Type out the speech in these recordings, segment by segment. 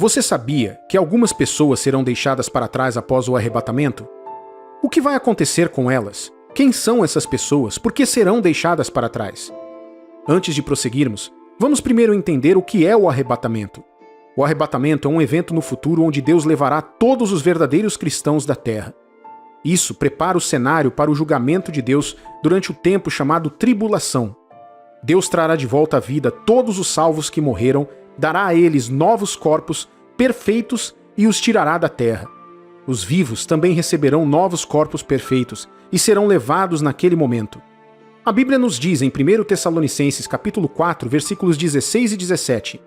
Você sabia que algumas pessoas serão deixadas para trás após o arrebatamento? O que vai acontecer com elas? Quem são essas pessoas? Por que serão deixadas para trás? Antes de prosseguirmos, vamos primeiro entender o que é o arrebatamento. O arrebatamento é um evento no futuro onde Deus levará todos os verdadeiros cristãos da terra. Isso prepara o cenário para o julgamento de Deus durante o tempo chamado tribulação. Deus trará de volta à vida todos os salvos que morreram, dará a eles novos corpos perfeitos e os tirará da terra. Os vivos também receberão novos corpos perfeitos e serão levados naquele momento. A Bíblia nos diz em 1 Tessalonicenses capítulo 4, versículos 16 e 17: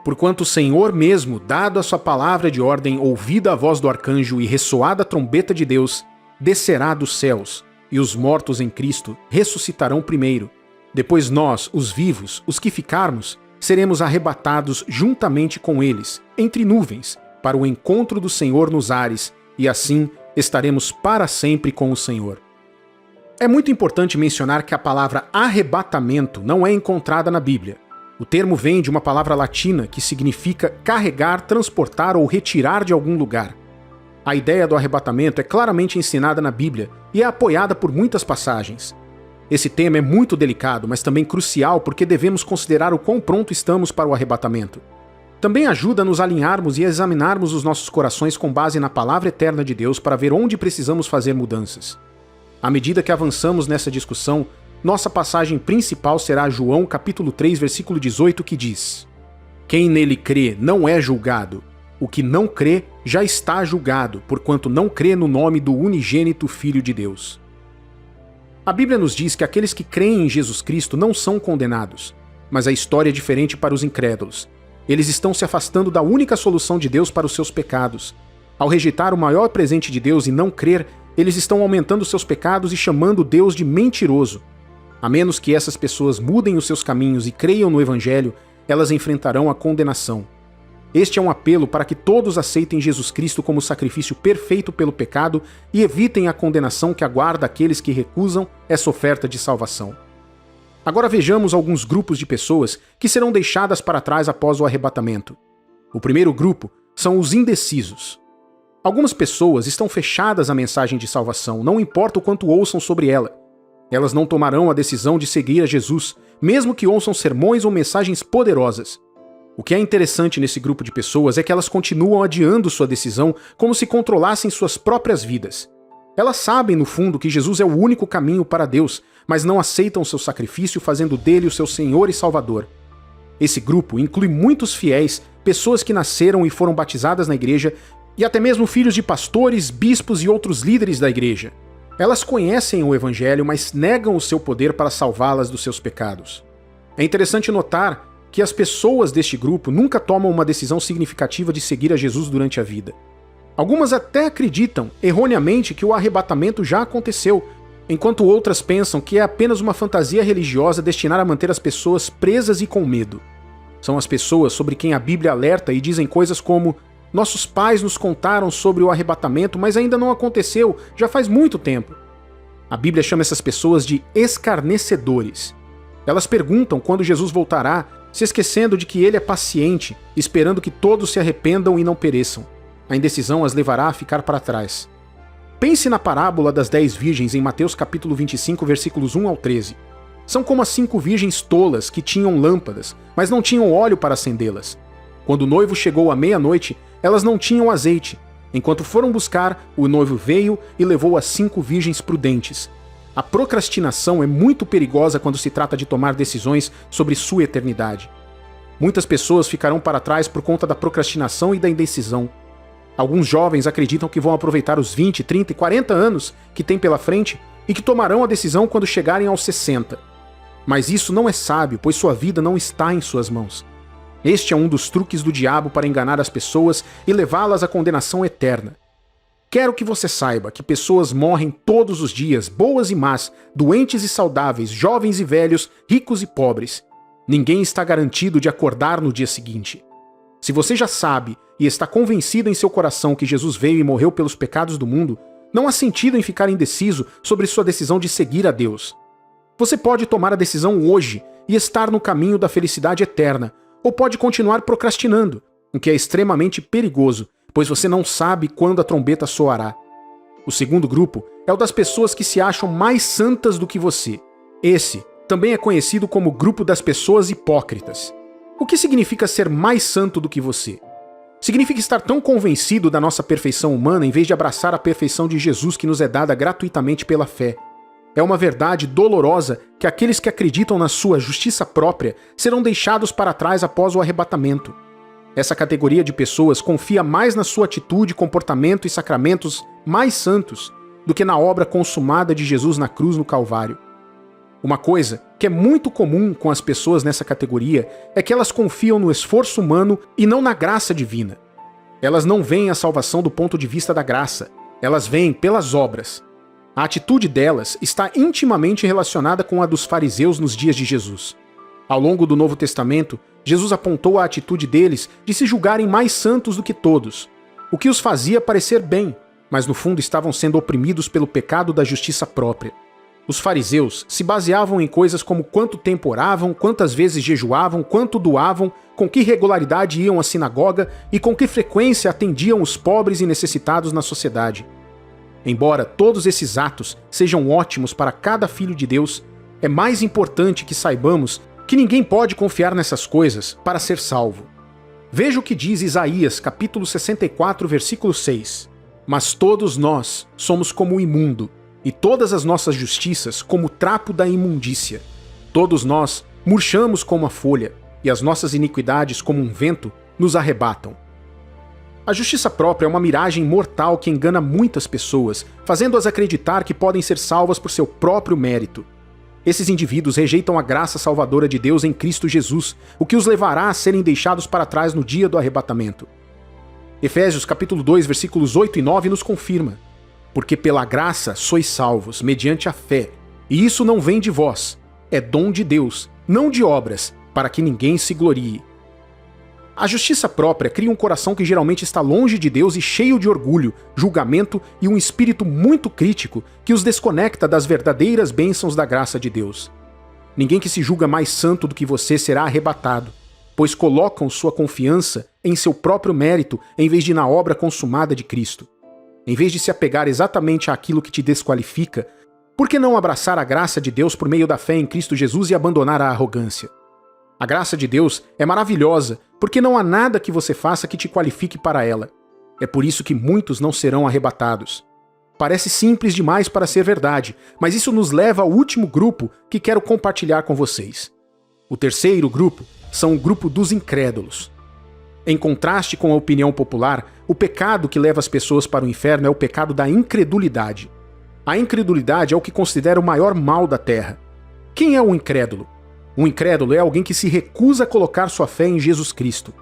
Porquanto o Senhor mesmo, dado a sua palavra de ordem, ouvida a voz do arcanjo e ressoada a trombeta de Deus, descerá dos céus, e os mortos em Cristo ressuscitarão primeiro. Depois nós, os vivos, os que ficarmos, seremos arrebatados juntamente com eles, entre nuvens, para o encontro do Senhor nos ares, e assim estaremos para sempre com o Senhor. É muito importante mencionar que a palavra arrebatamento não é encontrada na Bíblia. O termo vem de uma palavra latina que significa carregar, transportar ou retirar de algum lugar. A ideia do arrebatamento é claramente ensinada na Bíblia e é apoiada por muitas passagens. Esse tema é muito delicado, mas também crucial porque devemos considerar o quão pronto estamos para o arrebatamento. Também ajuda a nos alinharmos e a examinarmos os nossos corações com base na palavra eterna de Deus para ver onde precisamos fazer mudanças. À medida que avançamos nessa discussão, nossa passagem principal será João capítulo 3, versículo 18, que diz: Quem nele crê não é julgado. O que não crê já está julgado, porquanto não crê no nome do unigênito Filho de Deus. A Bíblia nos diz que aqueles que creem em Jesus Cristo não são condenados, mas a história é diferente para os incrédulos. Eles estão se afastando da única solução de Deus para os seus pecados. Ao rejeitar o maior presente de Deus e não crer, eles estão aumentando seus pecados e chamando Deus de mentiroso. A menos que essas pessoas mudem os seus caminhos e creiam no Evangelho, elas enfrentarão a condenação. Este é um apelo para que todos aceitem Jesus Cristo como sacrifício perfeito pelo pecado e evitem a condenação que aguarda aqueles que recusam essa oferta de salvação. Agora vejamos alguns grupos de pessoas que serão deixadas para trás após o arrebatamento. O primeiro grupo são os indecisos. Algumas pessoas estão fechadas à mensagem de salvação, não importa o quanto ouçam sobre ela. Elas não tomarão a decisão de seguir a Jesus, mesmo que ouçam sermões ou mensagens poderosas. O que é interessante nesse grupo de pessoas é que elas continuam adiando sua decisão como se controlassem suas próprias vidas. Elas sabem, no fundo, que Jesus é o único caminho para Deus, mas não aceitam seu sacrifício fazendo dele o seu Senhor e Salvador. Esse grupo inclui muitos fiéis, pessoas que nasceram e foram batizadas na igreja, e até mesmo filhos de pastores, bispos e outros líderes da igreja. Elas conhecem o Evangelho, mas negam o seu poder para salvá-las dos seus pecados. É interessante notar que as pessoas deste grupo nunca tomam uma decisão significativa de seguir a Jesus durante a vida. Algumas até acreditam, erroneamente, que o arrebatamento já aconteceu, enquanto outras pensam que é apenas uma fantasia religiosa destinada a manter as pessoas presas e com medo. São as pessoas sobre quem a Bíblia alerta e dizem coisas como: nossos pais nos contaram sobre o arrebatamento, mas ainda não aconteceu, já faz muito tempo. A Bíblia chama essas pessoas de escarnecedores. Elas perguntam quando Jesus voltará, se esquecendo de que ele é paciente, esperando que todos se arrependam e não pereçam. A indecisão as levará a ficar para trás. Pense na parábola das 10 virgens em Mateus capítulo 25, versículos 1 ao 13. São como as 5 virgens tolas que tinham lâmpadas, mas não tinham óleo para acendê-las. Quando o noivo chegou à meia-noite, elas não tinham azeite. Enquanto foram buscar, o noivo veio e levou as 5 virgens prudentes. A procrastinação é muito perigosa quando se trata de tomar decisões sobre sua eternidade. Muitas pessoas ficarão para trás por conta da procrastinação e da indecisão. Alguns jovens acreditam que vão aproveitar os 20, 30 e 40 anos que têm pela frente e que tomarão a decisão quando chegarem aos 60. Mas isso não é sábio, pois sua vida não está em suas mãos. Este é um dos truques do diabo para enganar as pessoas e levá-las à condenação eterna. Quero que você saiba que pessoas morrem todos os dias, boas e más, doentes e saudáveis, jovens e velhos, ricos e pobres. Ninguém está garantido de acordar no dia seguinte. Se você já sabe e está convencido em seu coração que Jesus veio e morreu pelos pecados do mundo, não há sentido em ficar indeciso sobre sua decisão de seguir a Deus. Você pode tomar a decisão hoje e estar no caminho da felicidade eterna, ou pode continuar procrastinando, o que é extremamente perigoso, pois você não sabe quando a trombeta soará. O segundo grupo é o das pessoas que se acham mais santas do que você. Esse também é conhecido como grupo das pessoas hipócritas. O que significa ser mais santo do que você? Significa estar tão convencido da nossa perfeição humana em vez de abraçar a perfeição de Jesus que nos é dada gratuitamente pela fé. É uma verdade dolorosa que aqueles que acreditam na sua justiça própria serão deixados para trás após o arrebatamento. Essa categoria de pessoas confia mais na sua atitude, comportamento e sacramentos mais santos do que na obra consumada de Jesus na cruz no Calvário. Uma coisa que é muito comum com as pessoas nessa categoria é que elas confiam no esforço humano e não na graça divina. Elas não veem a salvação do ponto de vista da graça, elas veem pelas obras. A atitude delas está intimamente relacionada com a dos fariseus nos dias de Jesus. Ao longo do Novo Testamento, Jesus apontou a atitude deles de se julgarem mais santos do que todos, o que os fazia parecer bem, mas no fundo estavam sendo oprimidos pelo pecado da justiça própria. Os fariseus se baseavam em coisas como quanto tempo oravam, quantas vezes jejuavam, quanto doavam, com que regularidade iam à sinagoga e com que frequência atendiam os pobres e necessitados na sociedade. Embora todos esses atos sejam ótimos para cada filho de Deus, é mais importante que saibamos que ninguém pode confiar nessas coisas para ser salvo. Veja o que diz Isaías, capítulo 64, versículo 6. Mas todos nós somos como o imundo, e todas as nossas justiças como o trapo da imundícia. Todos nós murchamos como a folha, e as nossas iniquidades como um vento nos arrebatam. A justiça própria é uma miragem mortal que engana muitas pessoas, fazendo-as acreditar que podem ser salvas por seu próprio mérito. Esses indivíduos rejeitam a graça salvadora de Deus em Cristo Jesus, o que os levará a serem deixados para trás no dia do arrebatamento. Efésios capítulo 2, versículos 8 e 9 nos confirma: porque pela graça sois salvos, mediante a fé, e isso não vem de vós, é dom de Deus, não de obras, para que ninguém se glorie. A justiça própria cria um coração que geralmente está longe de Deus e cheio de orgulho, julgamento e um espírito muito crítico que os desconecta das verdadeiras bênçãos da graça de Deus. Ninguém que se julga mais santo do que você será arrebatado, pois colocam sua confiança em seu próprio mérito em vez de na obra consumada de Cristo. Em vez de se apegar exatamente àquilo que te desqualifica, por que não abraçar a graça de Deus por meio da fé em Cristo Jesus e abandonar a arrogância? A graça de Deus é maravilhosa, porque não há nada que você faça que te qualifique para ela. É por isso que muitos não serão arrebatados. Parece simples demais para ser verdade, mas isso nos leva ao último grupo que quero compartilhar com vocês. O terceiro grupo são o grupo dos incrédulos. Em contraste com a opinião popular, o pecado que leva as pessoas para o inferno é o pecado da incredulidade. A incredulidade é o que considera o maior mal da terra. Quem é o incrédulo? Um incrédulo é alguém que se recusa a colocar sua fé em Jesus Cristo.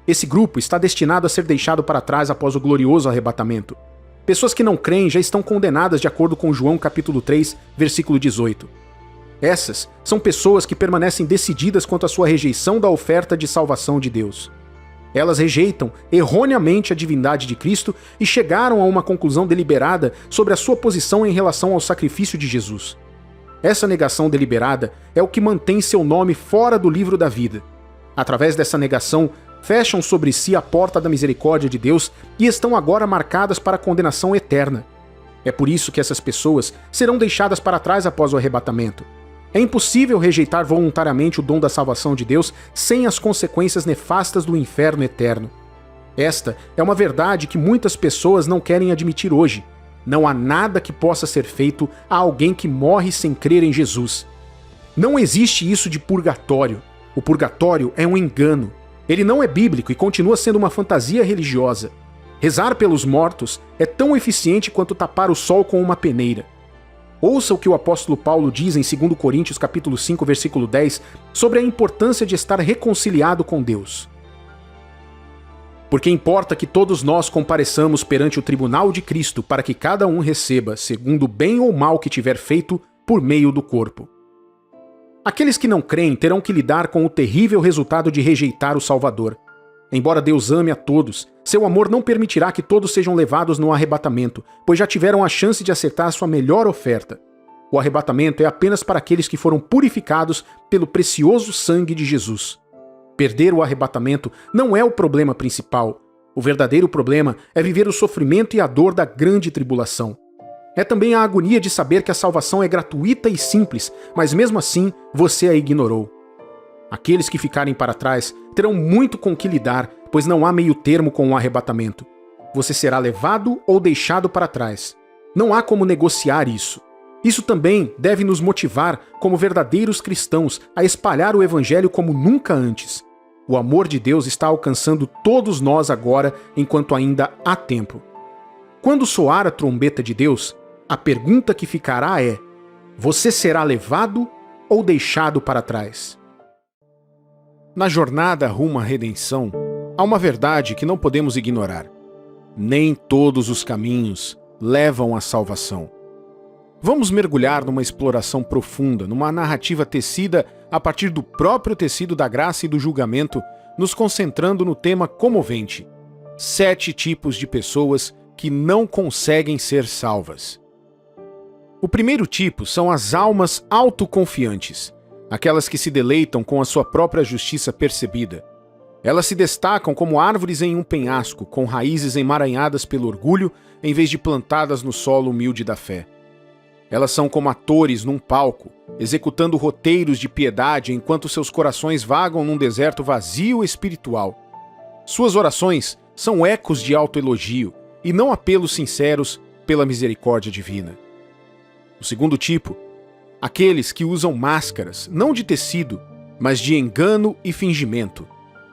Esse grupo está destinado a ser deixado para trás após o glorioso arrebatamento. Pessoas que não creem já estão condenadas de acordo com João capítulo 3, versículo 18. Essas são pessoas que permanecem decididas quanto à sua rejeição da oferta de salvação de Deus. Elas rejeitam erroneamente a divindade de Cristo e chegaram a uma conclusão deliberada sobre a sua posição em relação ao sacrifício de Jesus. Essa negação deliberada é o que mantém seu nome fora do livro da vida. Através dessa negação, fecham sobre si a porta da misericórdia de Deus e estão agora marcadas para a condenação eterna. É por isso que essas pessoas serão deixadas para trás após o arrebatamento. É impossível rejeitar voluntariamente o dom da salvação de Deus sem as consequências nefastas do inferno eterno. Esta é uma verdade que muitas pessoas não querem admitir hoje. Não há nada que possa ser feito a alguém que morre sem crer em Jesus. Não existe isso de purgatório. O purgatório é um engano. Ele não é bíblico e continua sendo uma fantasia religiosa. Rezar pelos mortos é tão eficiente quanto tapar o sol com uma peneira. Ouça o que o apóstolo Paulo diz em 2 Coríntios capítulo 5, versículo 10, sobre a importância de estar reconciliado com Deus. Porque importa que todos nós compareçamos perante o tribunal de Cristo para que cada um receba, segundo o bem ou mal que tiver feito, por meio do corpo. Aqueles que não creem terão que lidar com o terrível resultado de rejeitar o Salvador. Embora Deus ame a todos, seu amor não permitirá que todos sejam levados no arrebatamento, pois já tiveram a chance de acertar sua melhor oferta. O arrebatamento é apenas para aqueles que foram purificados pelo precioso sangue de Jesus. Perder o arrebatamento não é o problema principal. O verdadeiro problema é viver o sofrimento e a dor da grande tribulação. É também a agonia de saber que a salvação é gratuita e simples, mas mesmo assim você a ignorou. Aqueles que ficarem para trás terão muito com que lidar, pois não há meio termo com o arrebatamento. Você será levado ou deixado para trás. Não há como negociar isso. Isso também deve nos motivar, como verdadeiros cristãos, a espalhar o Evangelho como nunca antes. O amor de Deus está alcançando todos nós agora, enquanto ainda há tempo. Quando soar a trombeta de Deus, a pergunta que ficará é: você será levado ou deixado para trás? Na jornada rumo à redenção, há uma verdade que não podemos ignorar. Nem todos os caminhos levam à salvação. Vamos mergulhar numa exploração profunda, numa narrativa tecida a partir do próprio tecido da graça e do julgamento, nos concentrando no tema comovente: 7 tipos de pessoas que não conseguem ser salvas. O primeiro tipo são as almas autoconfiantes, aquelas que se deleitam com a sua própria justiça percebida. Elas se destacam como árvores em um penhasco, com raízes emaranhadas pelo orgulho, em vez de plantadas no solo humilde da fé. Elas são como atores num palco, executando roteiros de piedade enquanto seus corações vagam num deserto vazio espiritual. Suas orações são ecos de autoelogio e não apelos sinceros pela misericórdia divina. O segundo tipo, aqueles que usam máscaras, não de tecido, mas de engano e fingimento.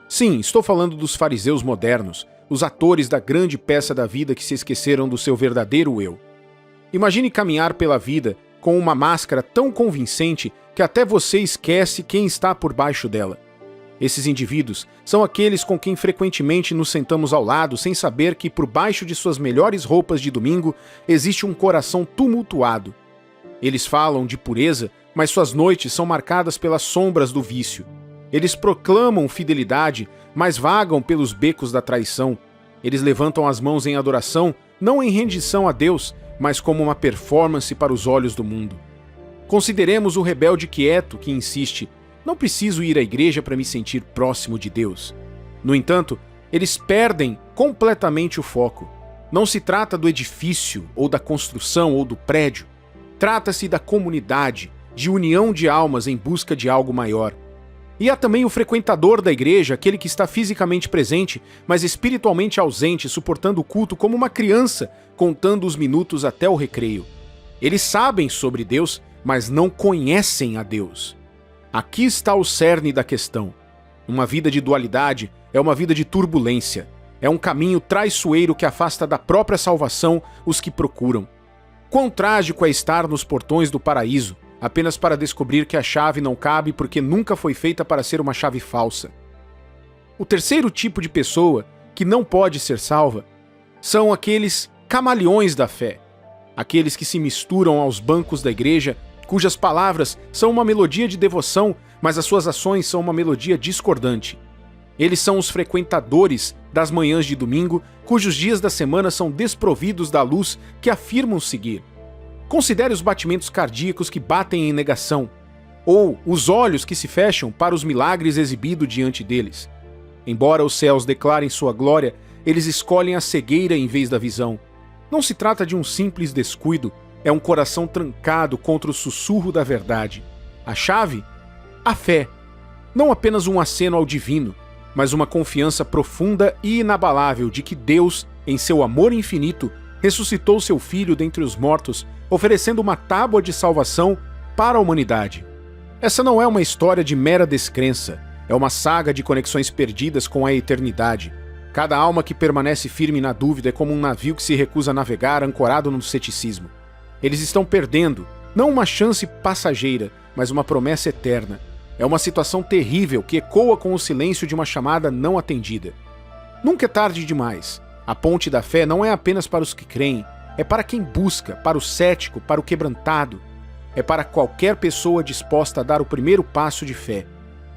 Sim, estou falando dos fariseus modernos, os atores da grande peça da vida que se esqueceram do seu verdadeiro eu. Imagine caminhar pela vida com uma máscara tão convincente que até você esquece quem está por baixo dela. Esses indivíduos são aqueles com quem frequentemente nos sentamos ao lado sem saber que por baixo de suas melhores roupas de domingo existe um coração tumultuado. Eles falam de pureza, mas suas noites são marcadas pelas sombras do vício. Eles proclamam fidelidade, mas vagam pelos becos da traição. Eles levantam as mãos em adoração, não em rendição a Deus, mas como uma performance para os olhos do mundo. Consideremos o rebelde quieto que insiste: não preciso ir à igreja para me sentir próximo de Deus. No entanto, eles perdem completamente o foco. Não se trata do edifício, ou da construção, ou do prédio. Trata-se da comunidade, de união de almas em busca de algo maior. E há também o frequentador da igreja, aquele que está fisicamente presente, mas espiritualmente ausente, suportando o culto como uma criança, contando os minutos até o recreio. Eles sabem sobre Deus, mas não conhecem a Deus. Aqui está o cerne da questão. Uma vida de dualidade é uma vida de turbulência. É um caminho traiçoeiro que afasta da própria salvação os que procuram. Quão trágico é estar nos portões do paraíso, apenas para descobrir que a chave não cabe porque nunca foi feita para ser uma chave falsa. O terceiro tipo de pessoa que não pode ser salva são aqueles camaleões da fé, aqueles que se misturam aos bancos da igreja, cujas palavras são uma melodia de devoção, mas as suas ações são uma melodia discordante. Eles são os frequentadores das manhãs de domingo, cujos dias da semana são desprovidos da luz que afirmam seguir. Considere os batimentos cardíacos que batem em negação, ou os olhos que se fecham para os milagres exibidos diante deles. Embora os céus declarem sua glória, eles escolhem a cegueira em vez da visão. Não se trata de um simples descuido, é um coração trancado contra o sussurro da verdade. A chave? A fé. Não apenas um aceno ao divino, mas uma confiança profunda e inabalável de que Deus, em seu amor infinito, ressuscitou seu Filho dentre os mortos, oferecendo uma tábua de salvação para a humanidade. Essa não é uma história de mera descrença, é uma saga de conexões perdidas com a eternidade. Cada alma que permanece firme na dúvida é como um navio que se recusa a navegar ancorado no ceticismo. Eles estão perdendo, não uma chance passageira, mas uma promessa eterna. É uma situação terrível que ecoa com o silêncio de uma chamada não atendida. Nunca é tarde demais. A ponte da fé não é apenas para os que creem, é para quem busca, para o cético, para o quebrantado. É para qualquer pessoa disposta a dar o primeiro passo de fé.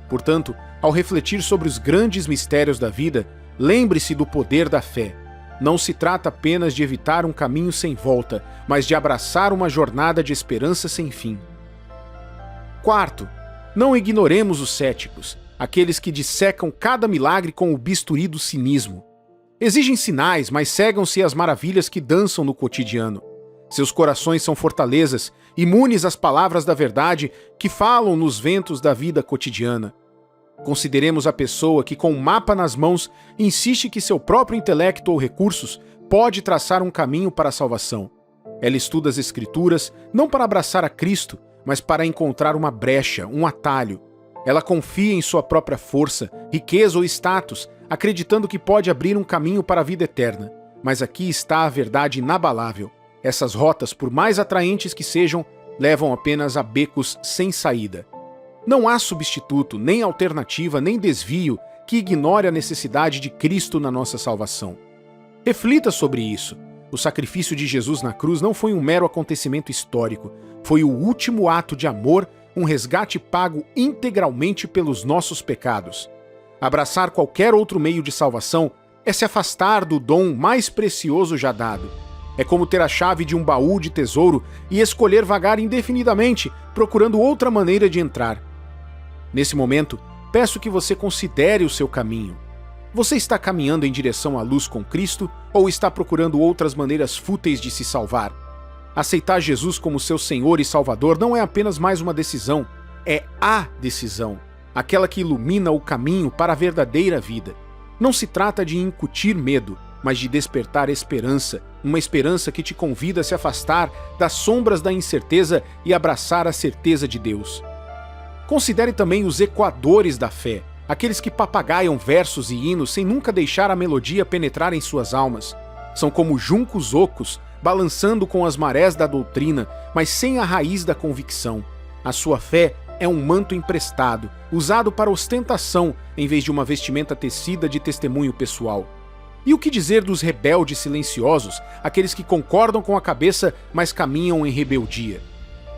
Portanto, ao refletir sobre os grandes mistérios da vida, lembre-se do poder da fé. Não se trata apenas de evitar um caminho sem volta, mas de abraçar uma jornada de esperança sem fim. Quarto, não ignoremos os céticos. aqueles que dissecam cada milagre com o bisturi do cinismo. Exigem sinais, mas cegam-se às maravilhas que dançam no cotidiano. Seus corações são fortalezas, imunes às palavras da verdade que falam nos ventos da vida cotidiana. Consideremos a pessoa que, com um mapa nas mãos, insiste que seu próprio intelecto ou recursos pode traçar um caminho para a salvação. Ela estuda as Escrituras não para abraçar a Cristo, mas para encontrar uma brecha, um atalho. Ela confia em sua própria força, riqueza ou status, acreditando que pode abrir um caminho para a vida eterna. Mas aqui está a verdade inabalável. Essas rotas, por mais atraentes que sejam, levam apenas a becos sem saída. Não há substituto, nem alternativa, nem desvio que ignore a necessidade de Cristo na nossa salvação. Reflita sobre isso. O sacrifício de Jesus na cruz não foi um mero acontecimento histórico, foi o último ato de amor, um resgate pago integralmente pelos nossos pecados. Abraçar qualquer outro meio de salvação é se afastar do dom mais precioso já dado. É como ter a chave de um baú de tesouro e escolher vagar indefinidamente, procurando outra maneira de entrar. Nesse momento, peço que você considere o seu caminho. Você está caminhando em direção à luz com Cristo ou está procurando outras maneiras fúteis de se salvar? Aceitar Jesus como seu Senhor e Salvador não é apenas mais uma decisão, é a decisão, aquela que ilumina o caminho para a verdadeira vida. Não se trata de incutir medo, mas de despertar esperança, uma esperança que te convida a se afastar das sombras da incerteza e abraçar a certeza de Deus. Considere também os ecoadores da fé, aqueles que papagaiam versos e hinos sem nunca deixar a melodia penetrar em suas almas. São como juncos ocos, balançando com as marés da doutrina, mas sem a raiz da convicção. A sua fé é um manto emprestado, usado para ostentação, em vez de uma vestimenta tecida de testemunho pessoal. E o que dizer dos rebeldes silenciosos, aqueles que concordam com a cabeça, mas caminham em rebeldia?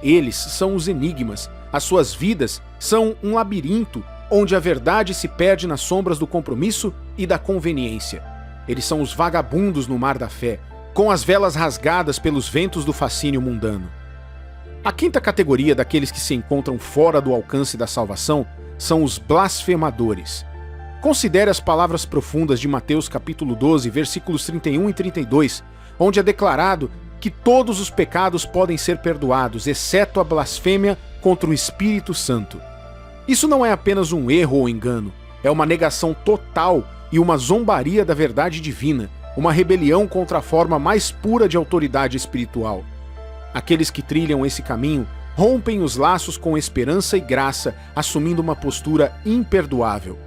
Eles são os enigmas, as suas vidas são um labirinto onde a verdade se perde nas sombras do compromisso e da conveniência. Eles são os vagabundos no mar da fé, com as velas rasgadas pelos ventos do fascínio mundano. A quinta categoria daqueles que se encontram fora do alcance da salvação são os blasfemadores. Considere as palavras profundas de Mateus capítulo 12, versículos 31 e 32, onde é declarado que todos os pecados podem ser perdoados, exceto a blasfêmia contra o Espírito Santo. Isso não é apenas um erro ou engano, é uma negação total e uma zombaria da verdade divina, uma rebelião contra a forma mais pura de autoridade espiritual. Aqueles que trilham esse caminho rompem os laços com esperança e graça, assumindo uma postura imperdoável.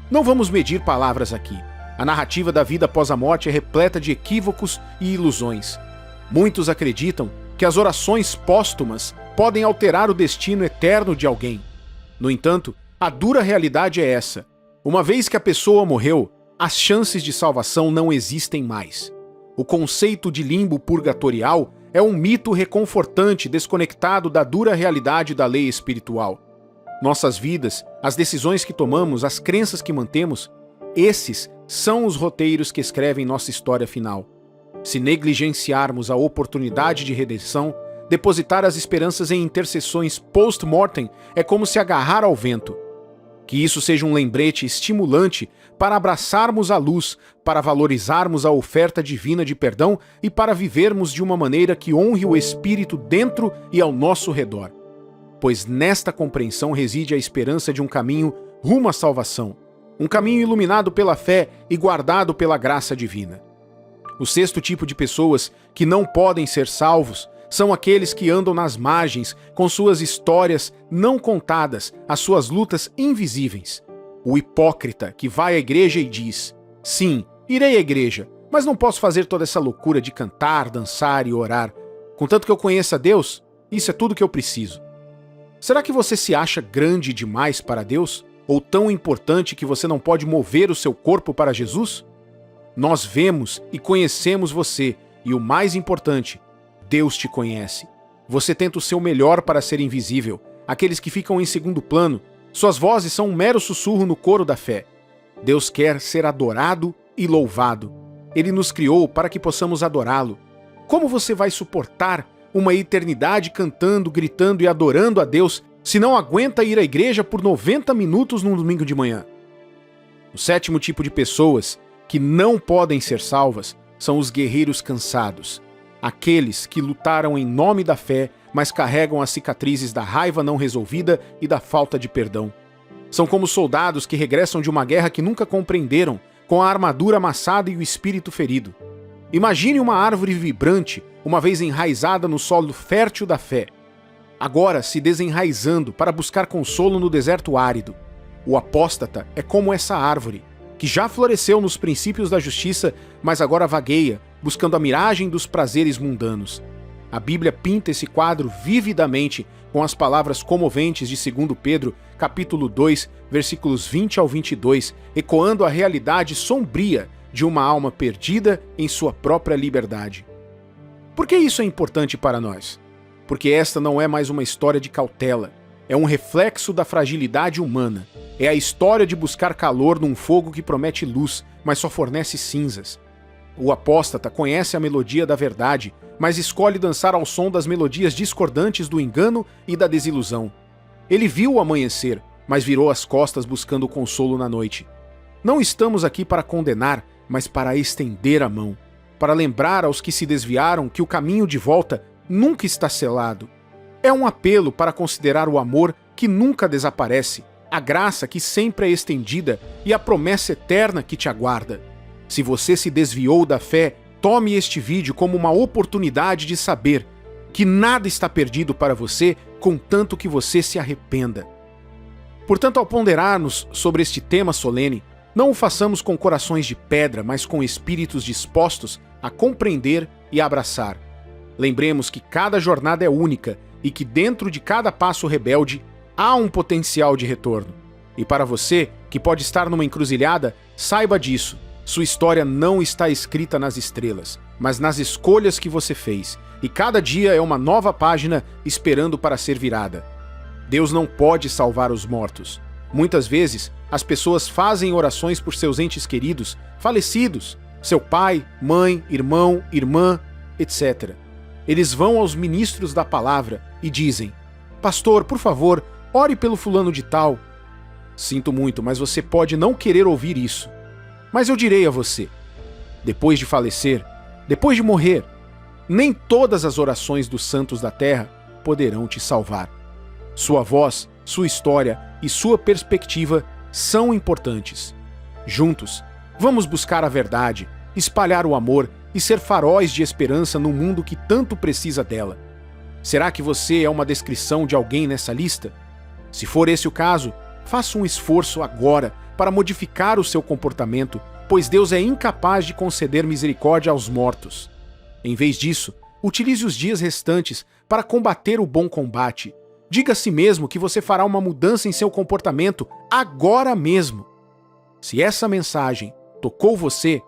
Não vamos medir palavras aqui. A narrativa da vida após a morte é repleta de equívocos e ilusões. Muitos acreditam que as orações póstumas podem alterar o destino eterno de alguém. No entanto, a dura realidade é essa. Uma vez que a pessoa morreu, as chances de salvação não existem mais. O conceito de limbo purgatorial é um mito reconfortante desconectado da dura realidade da lei espiritual. Nossas vidas, as decisões que tomamos, as crenças que mantemos, esses são os roteiros que escrevem nossa história final. Se negligenciarmos a oportunidade de redenção, depositar as esperanças em intercessões post-mortem é como se agarrar ao vento. Que isso seja um lembrete estimulante para abraçarmos a luz, para valorizarmos a oferta divina de perdão e para vivermos de uma maneira que honre o Espírito dentro e ao nosso redor. Pois nesta compreensão reside a esperança de um caminho rumo à salvação, um caminho iluminado pela fé e guardado pela graça divina. O sexto tipo de pessoas que não podem ser salvos são aqueles que andam nas margens, com suas histórias não contadas, as suas lutas invisíveis. O hipócrita que vai à igreja e diz: sim, irei à igreja, mas não posso fazer toda essa loucura de cantar, dançar e orar. Contanto que eu conheça Deus, isso é tudo que eu preciso. Será que você se acha grande demais para Deus? Ou tão importante que você não pode mover o seu corpo para Jesus? Nós vemos e conhecemos você, e o mais importante, Deus te conhece. Você tenta o seu melhor para ser invisível. Aqueles que ficam em segundo plano, suas vozes são um mero sussurro no coro da fé. Deus quer ser adorado e louvado. Ele nos criou para que possamos adorá-lo. Como você vai suportar uma eternidade cantando, gritando e adorando a Deus se não aguenta ir à igreja por 90 minutos num domingo de manhã. O sétimo tipo de pessoas que não podem ser salvas são os guerreiros cansados, aqueles que lutaram em nome da fé, mas carregam as cicatrizes da raiva não resolvida e da falta de perdão. São como soldados que regressam de uma guerra que nunca compreenderam, com a armadura amassada e o espírito ferido. Imagine uma árvore vibrante, uma vez enraizada no solo fértil da fé, agora se desenraizando para buscar consolo no deserto árido. O apóstata é como essa árvore, que já floresceu nos princípios da justiça, mas agora vagueia, buscando a miragem dos prazeres mundanos. A Bíblia pinta esse quadro vividamente com as palavras comoventes de 2 Pedro, capítulo 2, versículos 20 ao 22, ecoando a realidade sombria de uma alma perdida em sua própria liberdade. Por que isso é importante para nós? Porque esta não é mais uma história de cautela, é um reflexo da fragilidade humana. É a história de buscar calor num fogo que promete luz, mas só fornece cinzas. O apóstata conhece a melodia da verdade, mas escolhe dançar ao som das melodias discordantes do engano e da desilusão. Ele viu o amanhecer, mas virou as costas buscando consolo na noite. Não estamos aqui para condenar, mas para estender a mão, para lembrar aos que se desviaram que o caminho de volta nunca está selado. É um apelo para considerar o amor que nunca desaparece, a graça que sempre é estendida e a promessa eterna que te aguarda. Se você se desviou da fé, tome este vídeo como uma oportunidade de saber que nada está perdido para você, contanto que você se arrependa. Portanto, ao ponderarmos sobre este tema solene, não o façamos com corações de pedra, mas com espíritos dispostos a compreender e abraçar. Lembremos que cada jornada é única e que dentro de cada passo rebelde há um potencial de retorno. E para você, que pode estar numa encruzilhada, saiba disso. Sua história não está escrita nas estrelas, mas nas escolhas que você fez. E cada dia é uma nova página esperando para ser virada. Deus não pode salvar os mortos. Muitas vezes, as pessoas fazem orações por seus entes queridos, falecidos, seu pai, mãe, irmão, irmã, etc. Eles vão aos ministros da palavra e dizem: pastor, por favor, ore pelo fulano de tal. Sinto muito, mas você pode não querer ouvir isso. Mas eu direi a você, depois de falecer, depois de morrer, nem todas as orações dos santos da terra poderão te salvar. Sua voz, sua história e sua perspectiva são importantes. Juntos, vamos buscar a verdade, espalhar o amor e ser faróis de esperança num mundo que tanto precisa dela. Será que você é uma descrição de alguém nessa lista? Se for esse o caso, faça um esforço agora para modificar o seu comportamento, pois Deus é incapaz de conceder misericórdia aos mortos. Em vez disso, utilize os dias restantes para combater o bom combate. Diga a si mesmo que você fará uma mudança em seu comportamento agora mesmo. Se essa mensagem tocou você,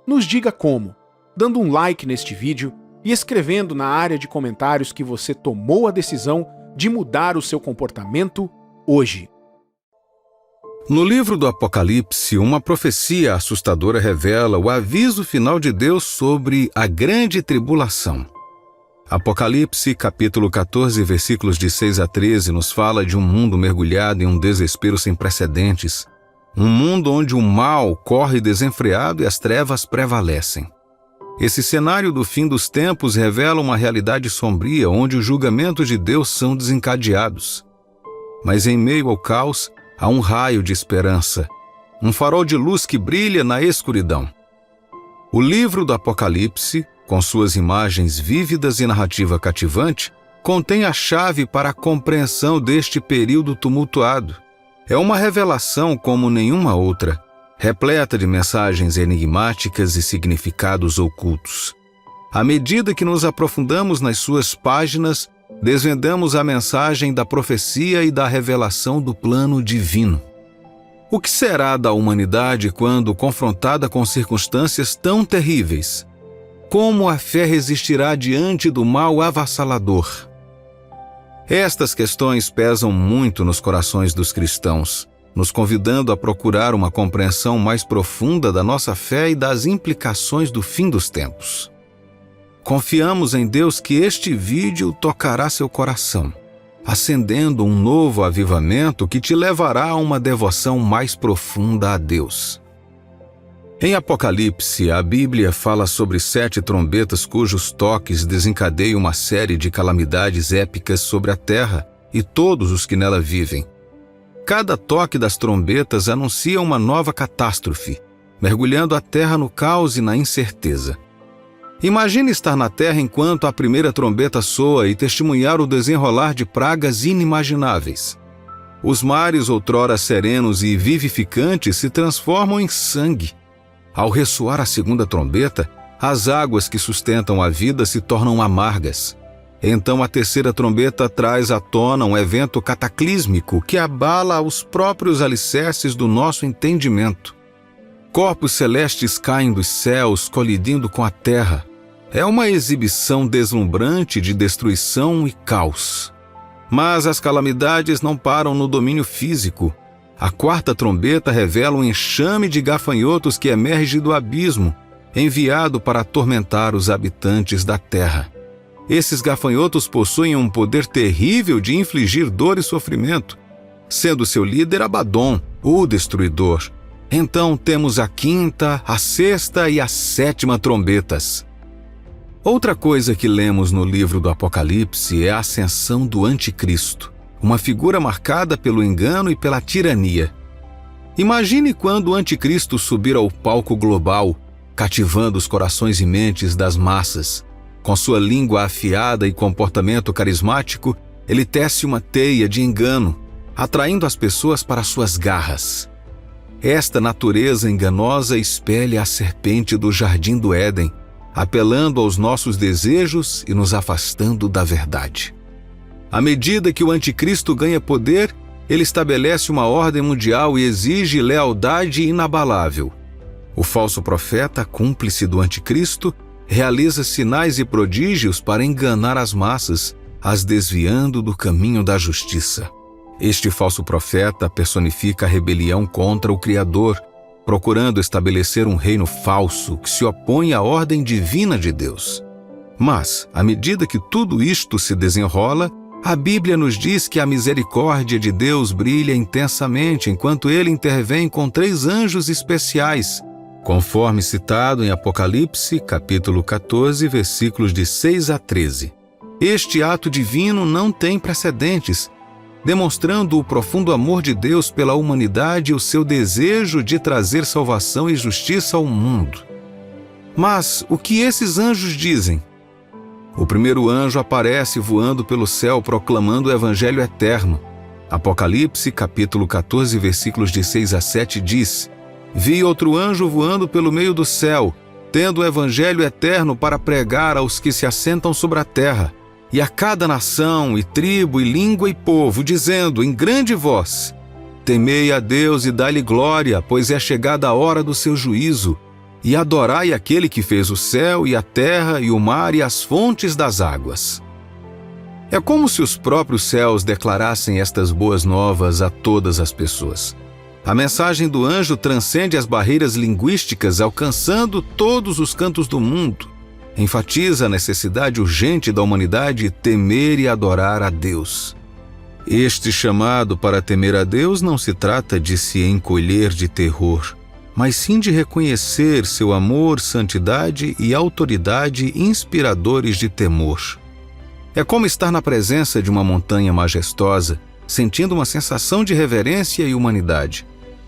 nos diga como, dando um like neste vídeo e escrevendo na área de comentários que você tomou a decisão de mudar o seu comportamento hoje. No livro do Apocalipse, uma profecia assustadora revela o aviso final de Deus sobre a grande tribulação. Apocalipse, capítulo 14, versículos de 6 a 13, nos fala de um mundo mergulhado em um desespero sem precedentes. Um mundo onde o mal corre desenfreado e as trevas prevalecem. Esse cenário do fim dos tempos revela uma realidade sombria onde os julgamentos de Deus são desencadeados. Mas em meio ao caos, há um raio de esperança, um farol de luz que brilha na escuridão. O livro do Apocalipse, com suas imagens vívidas e narrativa cativante, contém a chave para a compreensão deste período tumultuado. É uma revelação como nenhuma outra, repleta de mensagens enigmáticas e significados ocultos. À medida que nos aprofundamos nas suas páginas, desvendamos a mensagem da profecia e da revelação do plano divino. O que será da humanidade quando confrontada com circunstâncias tão terríveis? Como a fé resistirá diante do mal avassalador? Estas questões pesam muito nos corações dos cristãos, nos convidando a procurar uma compreensão mais profunda da nossa fé e das implicações do fim dos tempos. Confiamos em Deus que este vídeo tocará seu coração. acendendo um novo avivamento que te levará a uma devoção mais profunda a Deus. Em Apocalipse, a Bíblia fala sobre 7 trombetas cujos toques desencadeiam uma série de calamidades épicas sobre a terra e todos os que nela vivem. Cada toque das trombetas anuncia uma nova catástrofe, mergulhando a terra no caos e na incerteza. Imagine estar na terra enquanto a primeira trombeta soa e testemunhar o desenrolar de pragas inimagináveis. Os mares, outrora serenos e vivificantes, se transformam em sangue. Ao ressoar a segunda trombeta, as águas que sustentam a vida se tornam amargas. Então a terceira trombeta traz à tona um evento cataclísmico que abala os próprios alicerces do nosso entendimento. Corpos celestes caem dos céus, colidindo com a terra. É uma exibição deslumbrante de destruição e caos. Mas as calamidades não param no domínio físico. A quarta trombeta revela um enxame de gafanhotos que emerge do abismo, enviado para atormentar os habitantes da terra. Esses gafanhotos possuem um poder terrível de infligir dor e sofrimento, sendo seu líder Abaddon, o destruidor. Então temos a quinta, a sexta e a sétima trombetas. Outra coisa que lemos no livro do Apocalipse é a ascensão do Anticristo, uma figura marcada pelo engano e pela tirania. Imagine quando o Anticristo subir ao palco global, cativando os corações e mentes das massas. Com sua língua afiada e comportamento carismático, ele tece uma teia de engano, atraindo as pessoas para suas garras. Esta natureza enganosa espelha a serpente do jardim do Éden, apelando aos nossos desejos e nos afastando da verdade. À medida que o Anticristo ganha poder, ele estabelece uma ordem mundial e exige lealdade inabalável. O falso profeta, cúmplice do Anticristo, realiza sinais e prodígios para enganar as massas, as desviando do caminho da justiça. Este falso profeta personifica a rebelião contra o Criador, procurando estabelecer um reino falso que se opõe à ordem divina de Deus. Mas, à medida que tudo isto se desenrola, a Bíblia nos diz que a misericórdia de Deus brilha intensamente enquanto ele intervém com 3 anjos especiais, conforme citado em Apocalipse, capítulo 14, versículos de 6 a 13. Este ato divino não tem precedentes, demonstrando o profundo amor de Deus pela humanidade e o seu desejo de trazer salvação e justiça ao mundo. Mas o que esses anjos dizem? O primeiro anjo aparece voando pelo céu proclamando o evangelho eterno. Apocalipse, capítulo 14, versículos de 6 a 7 diz: Vi outro anjo voando pelo meio do céu, tendo o evangelho eterno para pregar aos que se assentam sobre a terra, e a cada nação, e tribo, e língua, e povo, dizendo em grande voz: Temei a Deus e dai-lhe glória, pois é chegada a hora do seu juízo, e adorai aquele que fez o céu, e a terra, e o mar, e as fontes das águas. É como se os próprios céus declarassem estas boas novas a todas as pessoas. A mensagem do anjo transcende as barreiras linguísticas, alcançando todos os cantos do mundo. Enfatiza a necessidade urgente da humanidade temer e adorar a Deus. Este chamado para temer a Deus não se trata de se encolher de terror, mas sim de reconhecer seu amor, santidade e autoridade inspiradores de temor. É como estar na presença de uma montanha majestosa, sentindo uma sensação de reverência e humanidade.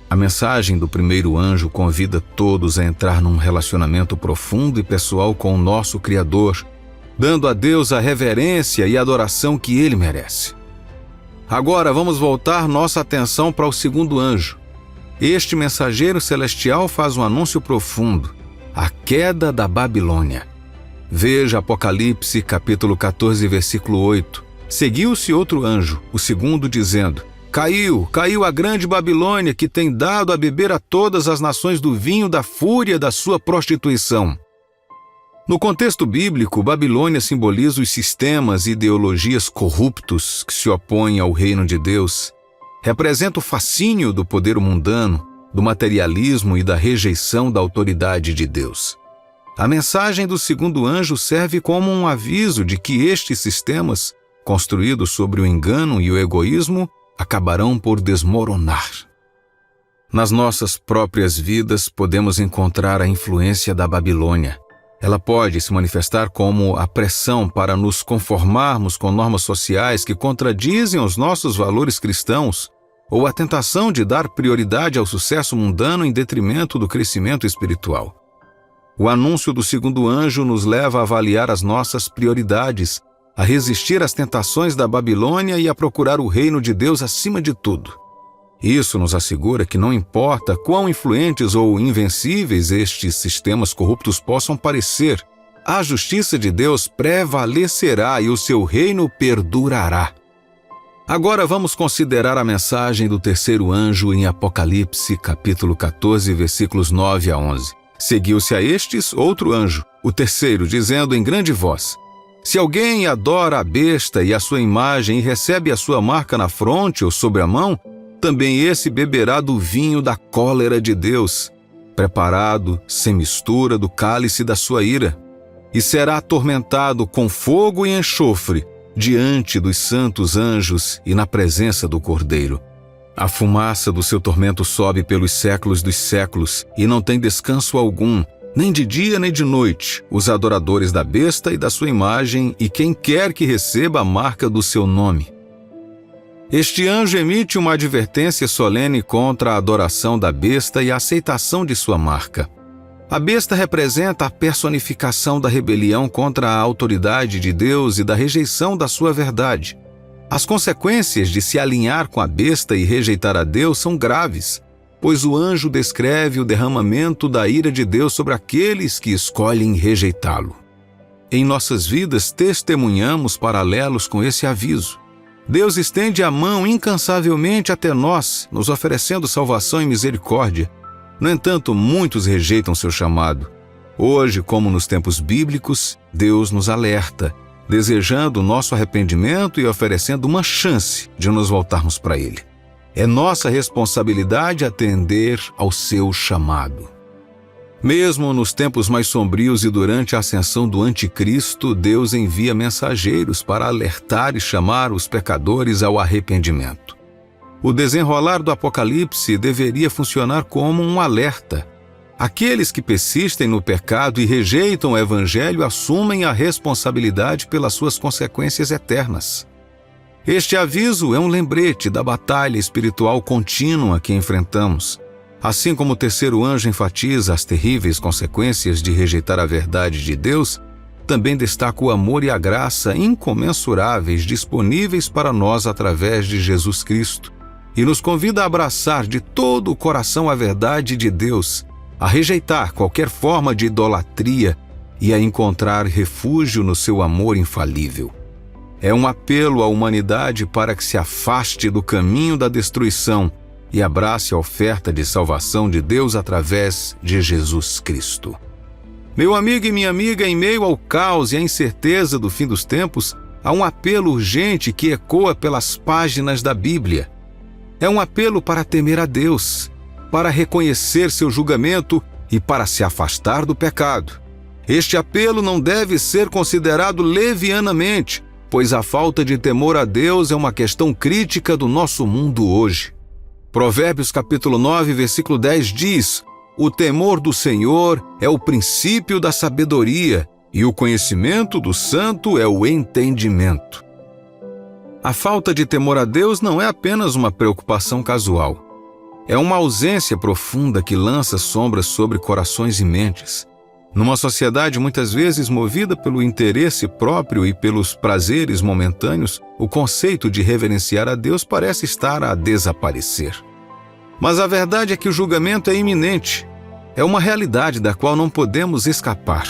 A mensagem do primeiro anjo convida todos a entrar num relacionamento profundo e pessoal com o nosso Criador, dando a Deus a reverência e adoração que ele merece. Agora vamos voltar nossa atenção para o segundo anjo. Este mensageiro celestial faz um anúncio profundo: a queda da Babilônia. Veja Apocalipse, capítulo 14, versículo 8. Seguiu-se outro anjo, o segundo, dizendo: Caiu a grande Babilônia, que tem dado a beber a todas as nações do vinho da fúria da sua prostituição. No contexto bíblico, Babilônia simboliza os sistemas e ideologias corruptos que se opõem ao reino de Deus. Representa o fascínio do poder mundano, do materialismo e da rejeição da autoridade de Deus. A mensagem do segundo anjo serve como um aviso de que estes sistemas construídos sobre o engano e o egoísmo, acabarão por desmoronar. Nas nossas próprias vidas podemos encontrar a influência da Babilônia. Ela pode se manifestar como a pressão para nos conformarmos com normas sociais que contradizem os nossos valores cristãos, ou a tentação de dar prioridade ao sucesso mundano em detrimento do crescimento espiritual. O anúncio do segundo anjo nos leva a avaliar as nossas prioridades, a resistir às tentações da Babilônia e a procurar o reino de Deus acima de tudo. Isso nos assegura que não importa quão influentes ou invencíveis estes sistemas corruptos possam parecer, a justiça de Deus prevalecerá e o seu reino perdurará. Agora vamos considerar a mensagem do terceiro anjo em Apocalipse, capítulo 14, versículos 9 a 11. Seguiu-se a estes outro anjo, o terceiro, dizendo em grande voz: Se alguém adora a besta e a sua imagem e recebe a sua marca na fronte ou sobre a mão, também esse beberá do vinho da cólera de Deus, preparado sem mistura do cálice da sua ira, e será atormentado com fogo e enxofre diante dos santos anjos e na presença do Cordeiro. A fumaça do seu tormento sobe pelos séculos dos séculos e não tem descanso algum, nem de dia nem de noite, os adoradores da besta e da sua imagem e quem quer que receba a marca do seu nome. Este anjo emite uma advertência solene contra a adoração da besta e a aceitação de sua marca. A besta representa a personificação da rebelião contra a autoridade de Deus e da rejeição da sua verdade. As consequências de se alinhar com a besta e rejeitar a Deus são graves, pois o anjo descreve o derramamento da ira de Deus sobre aqueles que escolhem rejeitá-lo. Em nossas vidas, testemunhamos paralelos com esse aviso. Deus estende a mão incansavelmente até nós, nos oferecendo salvação e misericórdia. No entanto, muitos rejeitam seu chamado. Hoje, como nos tempos bíblicos, Deus nos alerta, desejando o nosso arrependimento e oferecendo uma chance de nos voltarmos para Ele. É nossa responsabilidade atender ao seu chamado. Mesmo nos tempos mais sombrios e durante a ascensão do anticristo, Deus envia mensageiros para alertar e chamar os pecadores ao arrependimento. O desenrolar do Apocalipse deveria funcionar como um alerta. Aqueles que persistem no pecado e rejeitam o Evangelho assumem a responsabilidade pelas suas consequências eternas. Este aviso é um lembrete da batalha espiritual contínua que enfrentamos. Assim como o terceiro anjo enfatiza as terríveis consequências de rejeitar a verdade de Deus, também destaca o amor e a graça incomensuráveis disponíveis para nós através de Jesus Cristo, e nos convida a abraçar de todo o coração a verdade de Deus, a rejeitar qualquer forma de idolatria e a encontrar refúgio no seu amor infalível. É um apelo à humanidade para que se afaste do caminho da destruição e abrace a oferta de salvação de Deus através de Jesus Cristo. Meu amigo e minha amiga, em meio ao caos e à incerteza do fim dos tempos, há um apelo urgente que ecoa pelas páginas da Bíblia. É um apelo para temer a Deus, para reconhecer seu julgamento e para se afastar do pecado. Este apelo não deve ser considerado levianamente, pois a falta de temor a Deus é uma questão crítica do nosso mundo hoje. Provérbios capítulo 9, versículo 10 diz: O temor do Senhor é o princípio da sabedoria, e o conhecimento do santo é o entendimento. A falta de temor a Deus não é apenas uma preocupação casual. É uma ausência profunda que lança sombras sobre corações e mentes. Numa sociedade muitas vezes movida pelo interesse próprio e pelos prazeres momentâneos, o conceito de reverenciar a Deus parece estar a desaparecer. Mas a verdade é que o julgamento é iminente. É uma realidade da qual não podemos escapar.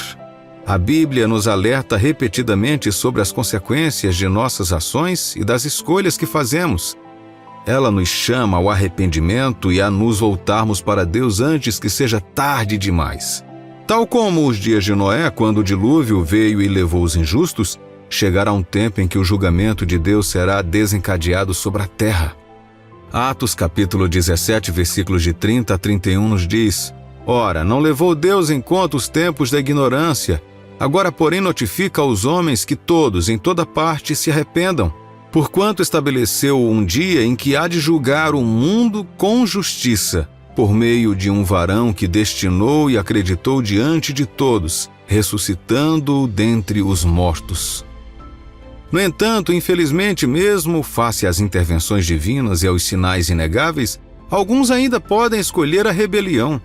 A Bíblia nos alerta repetidamente sobre as consequências de nossas ações e das escolhas que fazemos. Ela nos chama ao arrependimento e a nos voltarmos para Deus antes que seja tarde demais. Tal como os dias de Noé, quando o dilúvio veio e levou os injustos, chegará um tempo em que o julgamento de Deus será desencadeado sobre a terra. Atos capítulo 17, versículos de 30 a 31 nos diz: Ora, não levou Deus em conta os tempos da ignorância, Agora, porém, notifica aos homens que todos, em toda parte, se arrependam, porquanto estabeleceu um dia em que há de julgar o mundo com justiça, por meio de um varão que destinou e acreditou diante de todos, ressuscitando-o dentre os mortos. No entanto, infelizmente, mesmo face às intervenções divinas e aos sinais inegáveis, alguns ainda podem escolher a rebelião.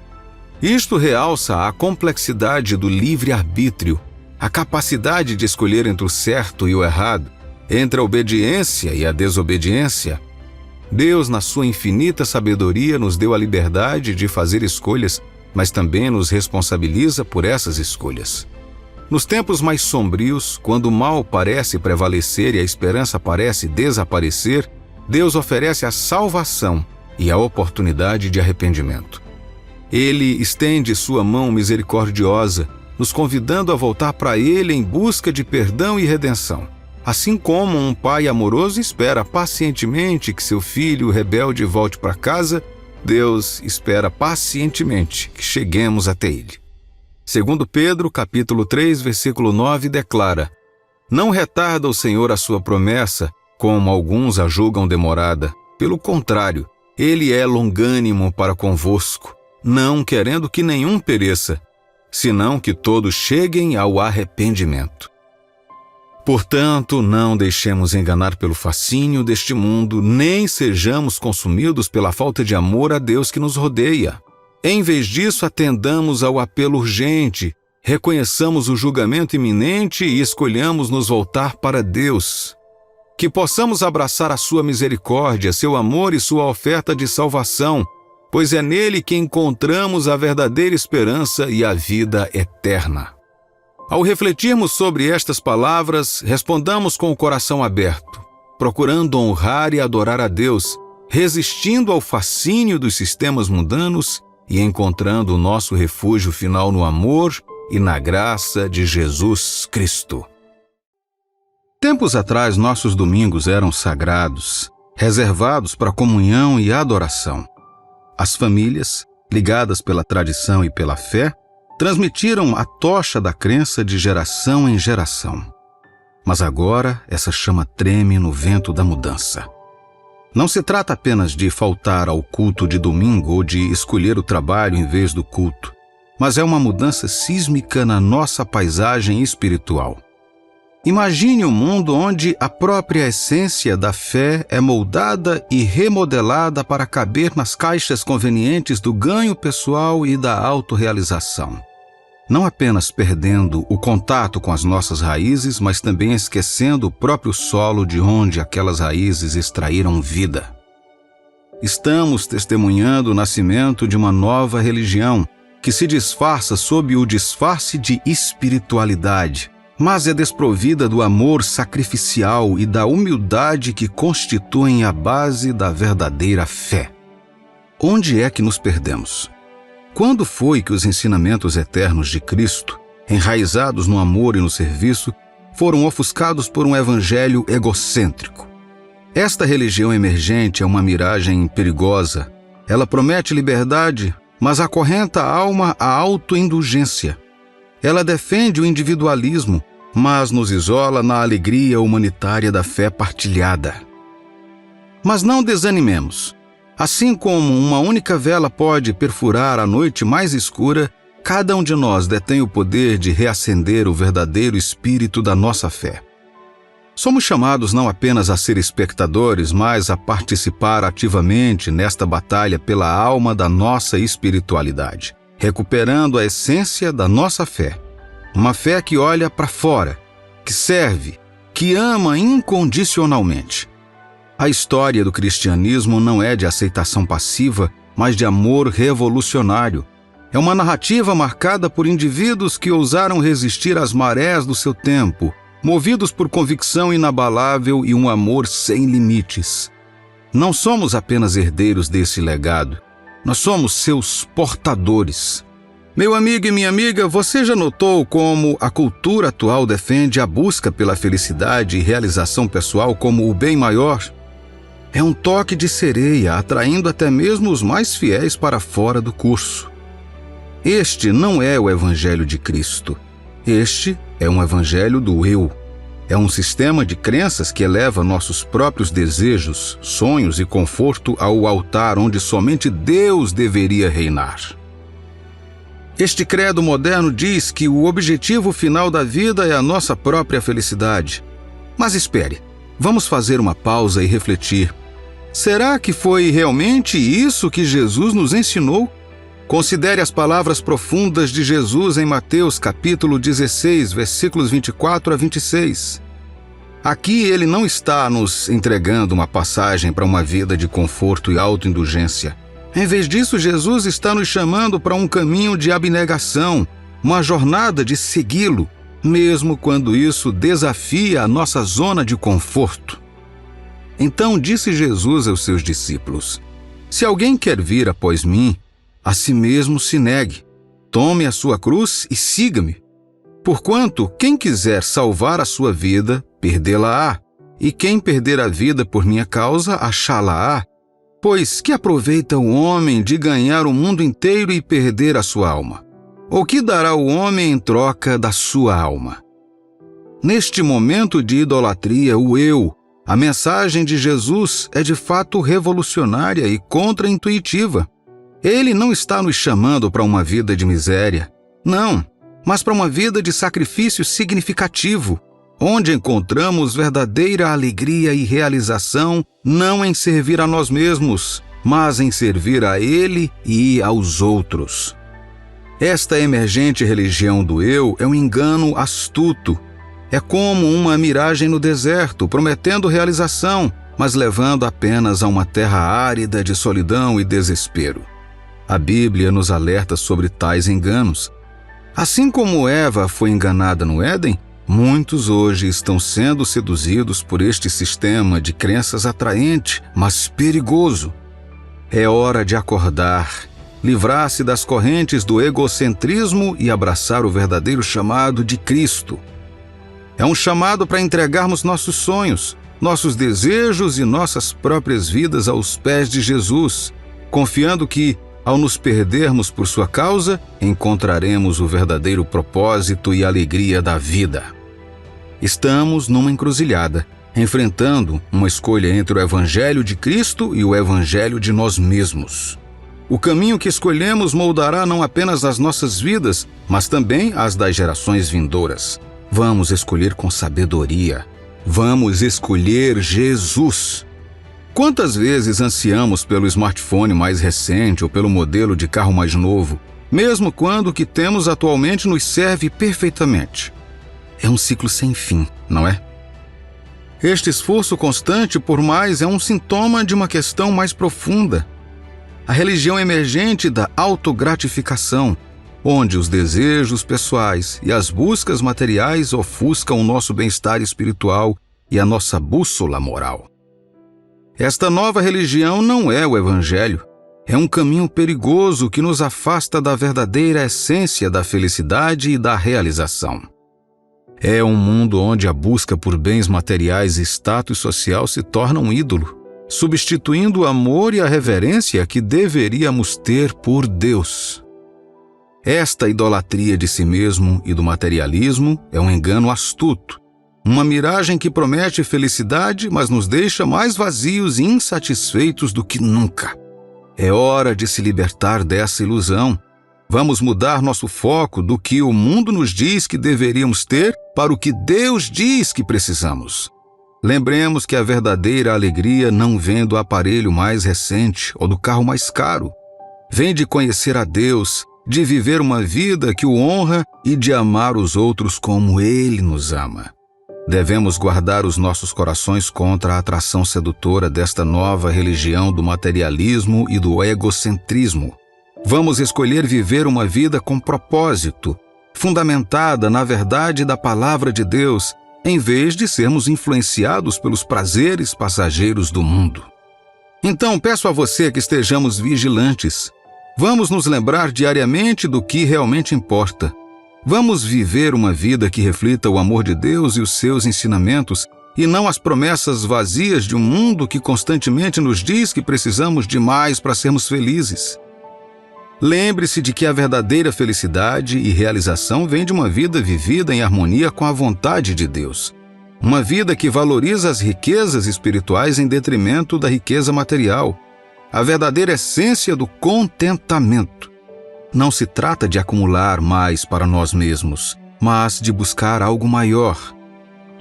Isto realça a complexidade do livre-arbítrio, a capacidade de escolher entre o certo e o errado, entre a obediência e a desobediência. Deus, na sua infinita sabedoria, nos deu a liberdade de fazer escolhas, mas também nos responsabiliza por essas escolhas. Nos tempos mais sombrios, quando o mal parece prevalecer e a esperança parece desaparecer, Deus oferece a salvação e a oportunidade de arrependimento. Ele estende sua mão misericordiosa, nos convidando a voltar para Ele em busca de perdão e redenção. Assim como um pai amoroso espera pacientemente que seu filho rebelde volte para casa, Deus espera pacientemente que cheguemos até Ele. Segundo Pedro, capítulo 3, versículo 9, declara: Não retarda o Senhor a sua promessa, como alguns a julgam demorada. Pelo contrário, Ele é longânimo para convosco, não querendo que nenhum pereça, senão que todos cheguem ao arrependimento. Portanto, não deixemos enganar pelo fascínio deste mundo, nem sejamos consumidos pela falta de amor a Deus que nos rodeia. Em vez disso, atendamos ao apelo urgente, reconheçamos o julgamento iminente e escolhamos nos voltar para Deus. Que possamos abraçar a sua misericórdia, seu amor e sua oferta de salvação, pois é nele que encontramos a verdadeira esperança e a vida eterna. Ao refletirmos sobre estas palavras, respondamos com o coração aberto, procurando honrar e adorar a Deus, resistindo ao fascínio dos sistemas mundanos e encontrando o nosso refúgio final no amor e na graça de Jesus Cristo. Tempos atrás, nossos domingos eram sagrados, reservados para comunhão e adoração. As famílias, ligadas pela tradição e pela fé, transmitiram a tocha da crença de geração em geração. Mas agora, essa chama treme no vento da mudança. Não se trata apenas de faltar ao culto de domingo ou de escolher o trabalho em vez do culto, mas é uma mudança sísmica na nossa paisagem espiritual. Imagine um mundo onde a própria essência da fé é moldada e remodelada para caber nas caixas convenientes do ganho pessoal e da autorrealização. Não apenas perdendo o contato com as nossas raízes, mas também esquecendo o próprio solo de onde aquelas raízes extraíram vida. Estamos testemunhando o nascimento de uma nova religião que se disfarça sob o disfarce de espiritualidade, mas é desprovida do amor sacrificial e da humildade que constituem a base da verdadeira fé. Onde é que nos perdemos? Quando foi que os ensinamentos eternos de Cristo, enraizados no amor e no serviço, foram ofuscados por um evangelho egocêntrico? Esta religião emergente é uma miragem perigosa. Ela promete liberdade, mas acorrenta a alma à autoindulgência. Ela defende o individualismo, mas nos isola na alegria humanitária da fé partilhada. Mas não desanimemos. Assim como uma única vela pode perfurar a noite mais escura, cada um de nós detém o poder de reacender o verdadeiro espírito da nossa fé. Somos chamados não apenas a ser espectadores, mas a participar ativamente nesta batalha pela alma da nossa espiritualidade, recuperando a essência da nossa fé. Uma fé que olha para fora, que serve, que ama incondicionalmente. A história do cristianismo não é de aceitação passiva, mas de amor revolucionário. É uma narrativa marcada por indivíduos que ousaram resistir às marés do seu tempo, movidos por convicção inabalável e um amor sem limites. Não somos apenas herdeiros desse legado, nós somos seus portadores. Meu amigo e minha amiga, você já notou como a cultura atual defende a busca pela felicidade e realização pessoal como o bem maior? É um toque de sereia, atraindo até mesmo os mais fiéis para fora do curso. Este não é o Evangelho de Cristo. Este é um evangelho do eu. É um sistema de crenças que eleva nossos próprios desejos, sonhos e conforto ao altar onde somente Deus deveria reinar. Este credo moderno diz que o objetivo final da vida é a nossa própria felicidade. Mas espere, vamos fazer uma pausa e refletir. Será que foi realmente isso que Jesus nos ensinou? Considere as palavras profundas de Jesus em Mateus capítulo 16, versículos 24 a 26. Aqui ele não está nos entregando uma passagem para uma vida de conforto e autoindulgência. Em vez disso, Jesus está nos chamando para um caminho de abnegação, uma jornada de segui-lo, mesmo quando isso desafia a nossa zona de conforto. Então disse Jesus aos seus discípulos: Se alguém quer vir após mim, a si mesmo se negue, tome a sua cruz e siga-me. Porquanto, quem quiser salvar a sua vida, perdê-la-á, e quem perder a vida por minha causa, achá-la-á. Pois que aproveita o homem de ganhar o mundo inteiro e perder a sua alma? Ou que dará o homem em troca da sua alma? Neste momento de idolatria, o eu, a mensagem de Jesus é de fato revolucionária e contra-intuitiva. Ele não está nos chamando para uma vida de miséria, não, mas para uma vida de sacrifício significativo, onde encontramos verdadeira alegria e realização não em servir a nós mesmos, mas em servir a Ele e aos outros. Esta emergente religião do eu é um engano astuto. É como uma miragem no deserto, prometendo realização, mas levando apenas a uma terra árida de solidão e desespero. A Bíblia nos alerta sobre tais enganos. Assim como Eva foi enganada no Éden, muitos hoje estão sendo seduzidos por este sistema de crenças atraente, mas perigoso. É hora de acordar, livrar-se das correntes do egocentrismo e abraçar o verdadeiro chamado de Cristo. É um chamado para entregarmos nossos sonhos, nossos desejos e nossas próprias vidas aos pés de Jesus, confiando que, ao nos perdermos por sua causa, encontraremos o verdadeiro propósito e alegria da vida. Estamos numa encruzilhada, enfrentando uma escolha entre o Evangelho de Cristo e o Evangelho de nós mesmos. O caminho que escolhemos moldará não apenas as nossas vidas, mas também as das gerações vindouras. Vamos escolher com sabedoria. Vamos escolher Jesus. Quantas vezes ansiamos pelo smartphone mais recente ou pelo modelo de carro mais novo, mesmo quando o que temos atualmente nos serve perfeitamente? É um ciclo sem fim, não é? Este esforço constante por mais é um sintoma de uma questão mais profunda. A religião emergente da autogratificação, onde os desejos pessoais e as buscas materiais ofuscam o nosso bem-estar espiritual e a nossa bússola moral. Esta nova religião não é o Evangelho. É um caminho perigoso que nos afasta da verdadeira essência da felicidade e da realização. É um mundo onde a busca por bens materiais e status social se torna um ídolo, substituindo o amor e a reverência que deveríamos ter por Deus. Esta idolatria de si mesmo e do materialismo é um engano astuto, uma miragem que promete felicidade, mas nos deixa mais vazios e insatisfeitos do que nunca. É hora de se libertar dessa ilusão. Vamos mudar nosso foco do que o mundo nos diz que deveríamos ter para o que Deus diz que precisamos. Lembremos que a verdadeira alegria não vem do aparelho mais recente ou do carro mais caro. Vem de conhecer a Deus, de viver uma vida que o honra e de amar os outros como Ele nos ama. Devemos guardar os nossos corações contra a atração sedutora desta nova religião do materialismo e do egocentrismo. Vamos escolher viver uma vida com propósito, fundamentada na verdade da palavra de Deus, em vez de sermos influenciados pelos prazeres passageiros do mundo. Então, peço a você que estejamos vigilantes. Vamos nos lembrar diariamente do que realmente importa. Vamos viver uma vida que reflita o amor de Deus e os seus ensinamentos, e não as promessas vazias de um mundo que constantemente nos diz que precisamos de mais para sermos felizes. Lembre-se de que a verdadeira felicidade e realização vem de uma vida vivida em harmonia com a vontade de Deus. Uma vida que valoriza as riquezas espirituais em detrimento da riqueza material. A verdadeira essência do contentamento. Não se trata de acumular mais para nós mesmos, mas de buscar algo maior.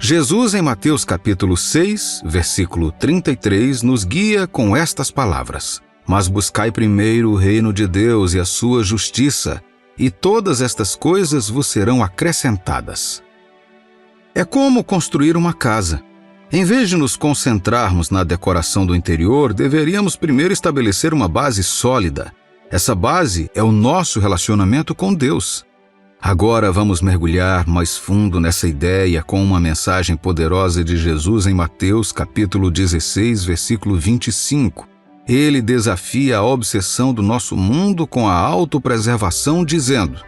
Jesus, em Mateus capítulo 6, versículo 33, nos guia com estas palavras: Mas buscai primeiro o reino de Deus e a sua justiça, e todas estas coisas vos serão acrescentadas. É como construir uma casa. Em vez de nos concentrarmos na decoração do interior, deveríamos primeiro estabelecer uma base sólida. Essa base é o nosso relacionamento com Deus. Agora vamos mergulhar mais fundo nessa ideia com uma mensagem poderosa de Jesus em Mateus capítulo 16, versículo 25. Ele desafia a obsessão do nosso mundo com a autopreservação, dizendo: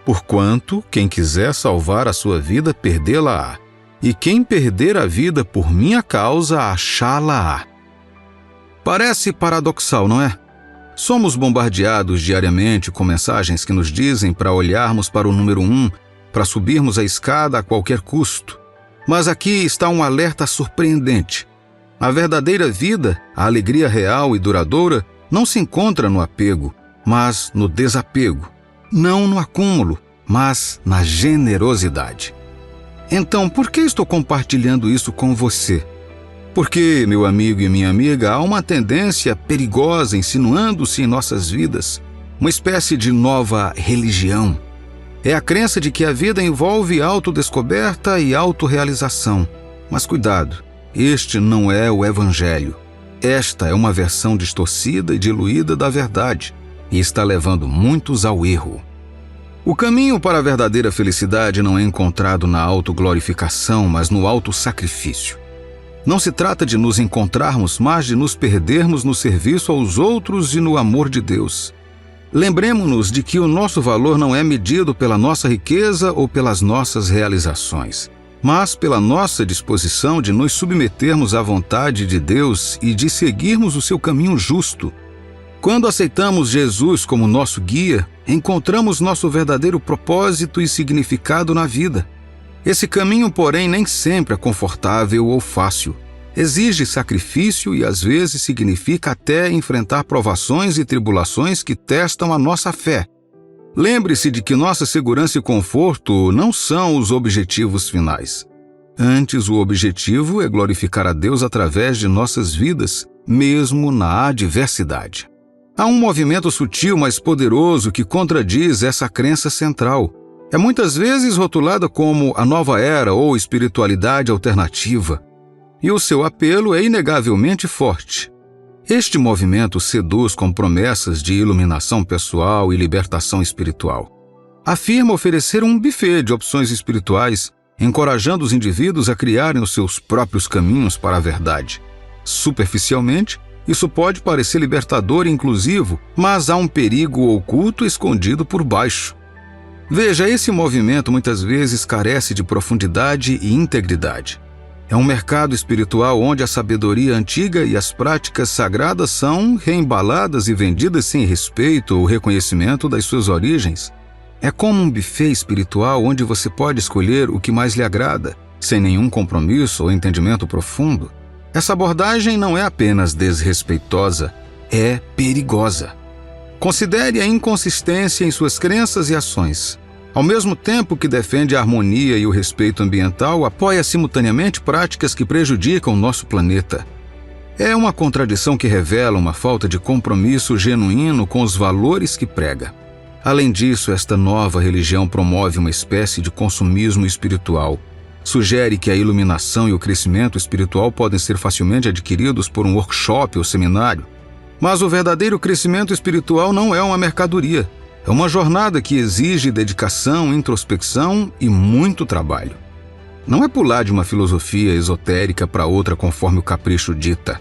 Porquanto, quem quiser salvar a sua vida, perdê-la-á, e quem perder a vida por minha causa, achá-la-á. Parece paradoxal, não é? Somos bombardeados diariamente com mensagens que nos dizem para olharmos para o número 1, para subirmos a escada a qualquer custo. Mas aqui está um alerta surpreendente. A verdadeira vida, a alegria real e duradoura, não se encontra no apego, mas no desapego. Não no acúmulo, mas na generosidade. Então, por que estou compartilhando isso com você? Porque, meu amigo e minha amiga, há uma tendência perigosa insinuando-se em nossas vidas, uma espécie de nova religião. É a crença de que a vida envolve autodescoberta e autorrealização. Mas cuidado, este não é o Evangelho. Esta é uma versão distorcida e diluída da verdade, e está levando muitos ao erro. O caminho para a verdadeira felicidade não é encontrado na autoglorificação, mas no autossacrifício. Não se trata de nos encontrarmos, mas de nos perdermos no serviço aos outros e no amor de Deus. Lembremos-nos de que o nosso valor não é medido pela nossa riqueza ou pelas nossas realizações, mas pela nossa disposição de nos submetermos à vontade de Deus e de seguirmos o seu caminho justo. Quando aceitamos Jesus como nosso guia, encontramos nosso verdadeiro propósito e significado na vida. Esse caminho, porém, nem sempre é confortável ou fácil. Exige sacrifício e, às vezes, significa até enfrentar provações e tribulações que testam a nossa fé. Lembre-se de que nossa segurança e conforto não são os objetivos finais. Antes, o objetivo é glorificar a Deus através de nossas vidas, mesmo na adversidade. Há um movimento sutil, mas poderoso, que contradiz essa crença central. É muitas vezes rotulada como a nova era ou espiritualidade alternativa, e o seu apelo é inegavelmente forte. Este movimento seduz com promessas de iluminação pessoal e libertação espiritual. Afirma oferecer um buffet de opções espirituais, encorajando os indivíduos a criarem os seus próprios caminhos para a verdade. Superficialmente, isso pode parecer libertador e inclusivo, mas há um perigo oculto escondido por baixo. Veja, esse movimento muitas vezes carece de profundidade e integridade. É um mercado espiritual onde a sabedoria antiga e as práticas sagradas são reembaladas e vendidas sem respeito ou reconhecimento das suas origens. É como um buffet espiritual onde você pode escolher o que mais lhe agrada, sem nenhum compromisso ou entendimento profundo. Essa abordagem não é apenas desrespeitosa, é perigosa. Considere a inconsistência em suas crenças e ações. Ao mesmo tempo que defende a harmonia e o respeito ambiental, apoia simultaneamente práticas que prejudicam o nosso planeta. É uma contradição que revela uma falta de compromisso genuíno com os valores que prega. Além disso, esta nova religião promove uma espécie de consumismo espiritual. Sugere que a iluminação e o crescimento espiritual podem ser facilmente adquiridos por um workshop ou seminário. Mas o verdadeiro crescimento espiritual não é uma mercadoria. É uma jornada que exige dedicação, introspecção e muito trabalho. Não é pular de uma filosofia esotérica para outra conforme o capricho dita.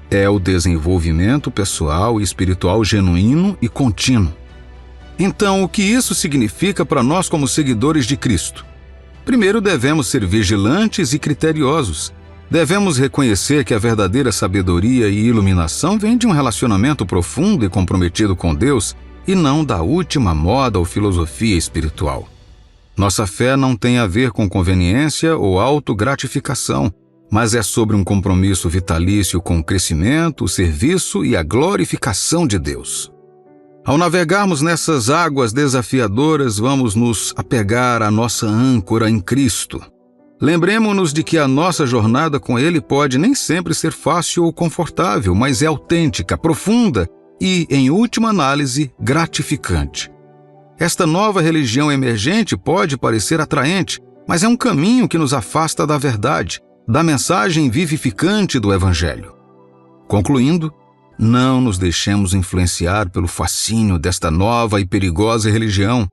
É o desenvolvimento pessoal e espiritual genuíno e contínuo. Então, o que isso significa para nós como seguidores de Cristo? Primeiro, devemos ser vigilantes e criteriosos. Devemos reconhecer que a verdadeira sabedoria e iluminação vem de um relacionamento profundo e comprometido com Deus, e não da última moda ou filosofia espiritual. Nossa fé não tem a ver com conveniência ou autogratificação, mas é sobre um compromisso vitalício com o crescimento, o serviço e a glorificação de Deus. Ao navegarmos nessas águas desafiadoras, vamos nos apegar à nossa âncora em Cristo. Lembremos-nos de que a nossa jornada com Ele pode nem sempre ser fácil ou confortável, mas é autêntica, profunda e, em última análise, gratificante. Esta nova religião emergente pode parecer atraente, mas é um caminho que nos afasta da verdade, da mensagem vivificante do Evangelho. Concluindo, não nos deixemos influenciar pelo fascínio desta nova e perigosa religião.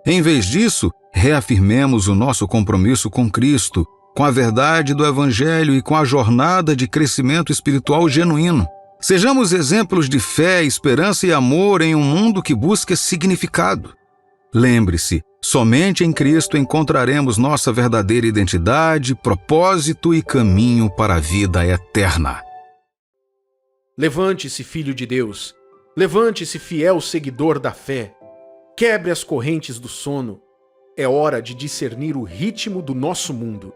Em vez disso, reafirmemos o nosso compromisso com Cristo, com a verdade do Evangelho e com a jornada de crescimento espiritual genuíno. Sejamos exemplos de fé, esperança e amor em um mundo que busca significado. Lembre-se, somente em Cristo encontraremos nossa verdadeira identidade, propósito e caminho para a vida eterna. Levante-se, filho de Deus. Levante-se, fiel seguidor da fé. Quebre as correntes do sono. É hora de discernir o ritmo do nosso mundo.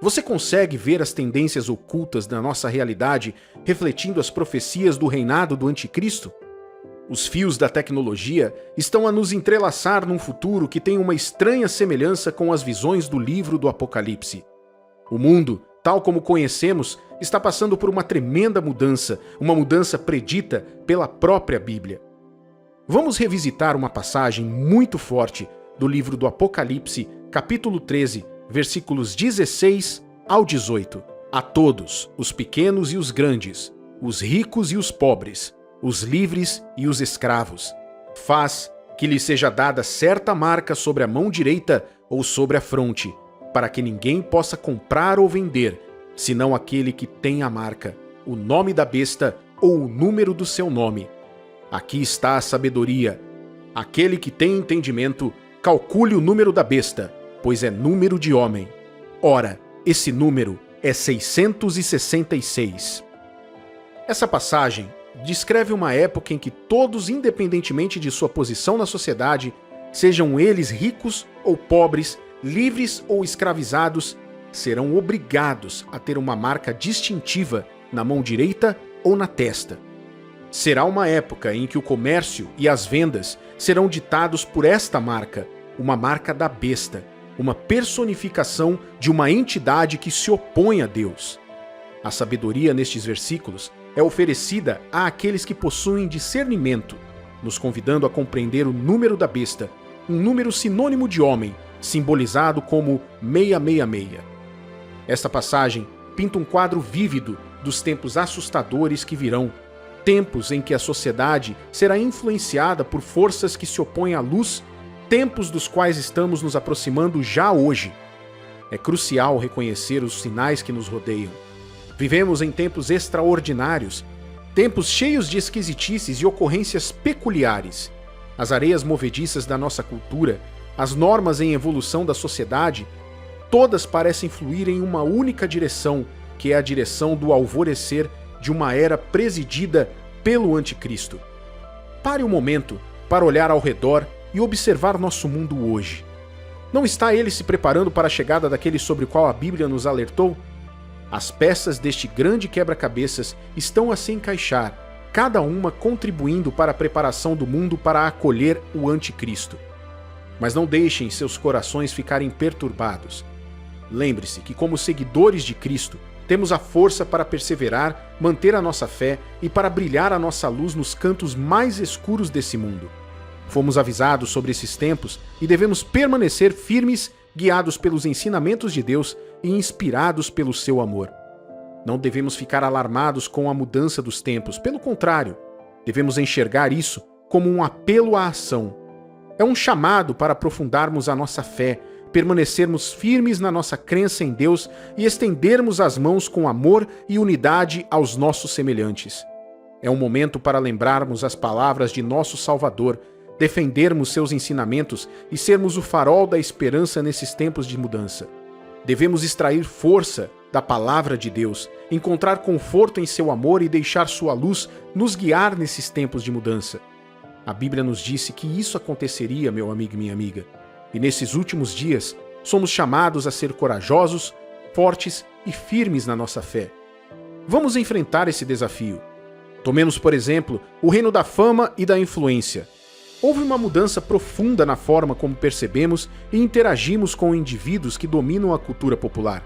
Você consegue ver as tendências ocultas da nossa realidade refletindo as profecias do reinado do Anticristo? Os fios da tecnologia estão a nos entrelaçar num futuro que tem uma estranha semelhança com as visões do livro do Apocalipse. O mundo, tal como conhecemos, está passando por uma tremenda mudança, uma mudança predita pela própria Bíblia. Vamos revisitar uma passagem muito forte do livro do Apocalipse, capítulo 13, versículos 16 ao 18. A todos, os pequenos e os grandes, os ricos e os pobres, os livres e os escravos, faz que lhe seja dada certa marca sobre a mão direita ou sobre a fronte, para que ninguém possa comprar ou vender, senão aquele que tem a marca, o nome da besta ou o número do seu nome. Aqui está a sabedoria. Aquele que tem entendimento, calcule o número da besta, pois é número de homem. Ora, esse número é 666. Essa passagem descreve uma época em que todos, independentemente de sua posição na sociedade, sejam eles ricos ou pobres, livres ou escravizados, serão obrigados a ter uma marca distintiva na mão direita ou na testa. Será uma época em que o comércio e as vendas serão ditados por esta marca, uma marca da besta, uma personificação de uma entidade que se opõe a Deus. A sabedoria nestes versículos é oferecida àqueles que possuem discernimento, nos convidando a compreender o número da besta, um número sinônimo de homem, simbolizado como 666. Esta passagem pinta um quadro vívido dos tempos assustadores que virão, tempos em que a sociedade será influenciada por forças que se opõem à luz, tempos dos quais estamos nos aproximando já hoje. É crucial reconhecer os sinais que nos rodeiam. Vivemos em tempos extraordinários, tempos cheios de esquisitices e ocorrências peculiares. As areias movediças da nossa cultura, as normas em evolução da sociedade, todas parecem fluir em uma única direção, que é a direção do alvorecer de uma era presidida pelo Anticristo. Pare um momento para olhar ao redor e observar nosso mundo hoje. Não está ele se preparando para a chegada daquele sobre o qual a Bíblia nos alertou? As peças deste grande quebra-cabeças estão a se encaixar, cada uma contribuindo para a preparação do mundo para acolher o Anticristo. Mas não deixem seus corações ficarem perturbados. Lembre-se que, como seguidores de Cristo, temos a força para perseverar, manter a nossa fé e para brilhar a nossa luz nos cantos mais escuros desse mundo. Fomos avisados sobre esses tempos e devemos permanecer firmes, guiados pelos ensinamentos de Deus e inspirados pelo seu amor. Não devemos ficar alarmados com a mudança dos tempos, pelo contrário, devemos enxergar isso como um apelo à ação. É um chamado para aprofundarmos a nossa fé, permanecermos firmes na nossa crença em Deus e estendermos as mãos com amor e unidade aos nossos semelhantes. É um momento para lembrarmos as palavras de nosso Salvador, defendermos seus ensinamentos e sermos o farol da esperança nesses tempos de mudança. Devemos extrair força da palavra de Deus, encontrar conforto em seu amor e deixar sua luz nos guiar nesses tempos de mudança. A Bíblia nos disse que isso aconteceria, meu amigo e minha amiga. E nesses últimos dias, somos chamados a ser corajosos, fortes e firmes na nossa fé. Vamos enfrentar esse desafio. Tomemos, por exemplo, o reino da fama e da influência. Houve uma mudança profunda na forma como percebemos e interagimos com indivíduos que dominam a cultura popular.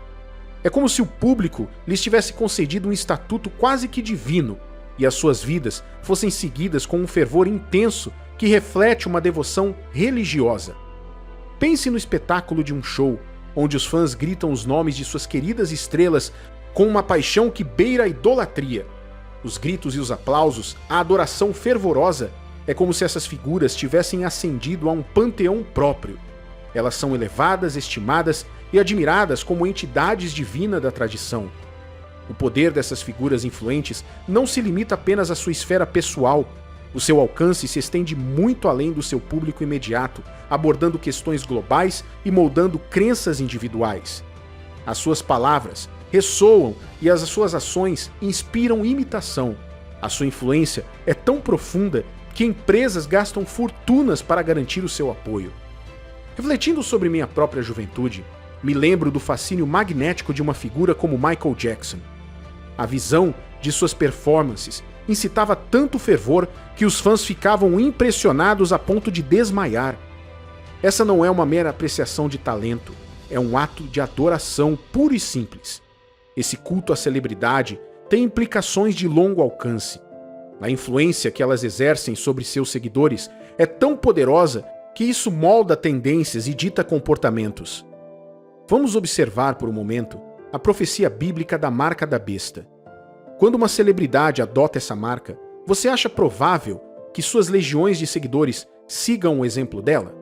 É como se o público lhes tivesse concedido um estatuto quase que divino e as suas vidas fossem seguidas com um fervor intenso que reflete uma devoção religiosa. Pense no espetáculo de um show, onde os fãs gritam os nomes de suas queridas estrelas com uma paixão que beira a idolatria. Os gritos e os aplausos, a adoração fervorosa, é como se essas figuras tivessem ascendido a um panteão próprio. Elas são elevadas, estimadas e admiradas como entidades divinas da tradição. O poder dessas figuras influentes não se limita apenas à sua esfera pessoal. O seu alcance se estende muito além do seu público imediato, abordando questões globais e moldando crenças individuais. As suas palavras ressoam e as suas ações inspiram imitação. A sua influência é tão profunda que empresas gastam fortunas para garantir o seu apoio. Refletindo sobre minha própria juventude, me lembro do fascínio magnético de uma figura como Michael Jackson. A visão de suas performances incitava tanto fervor que os fãs ficavam impressionados a ponto de desmaiar. Essa não é uma mera apreciação de talento, é um ato de adoração puro e simples. Esse culto à celebridade tem implicações de longo alcance. A influência que elas exercem sobre seus seguidores é tão poderosa que isso molda tendências e dita comportamentos. Vamos observar por um momento a profecia bíblica da marca da besta. Quando uma celebridade adota essa marca, você acha provável que suas legiões de seguidores sigam o exemplo dela?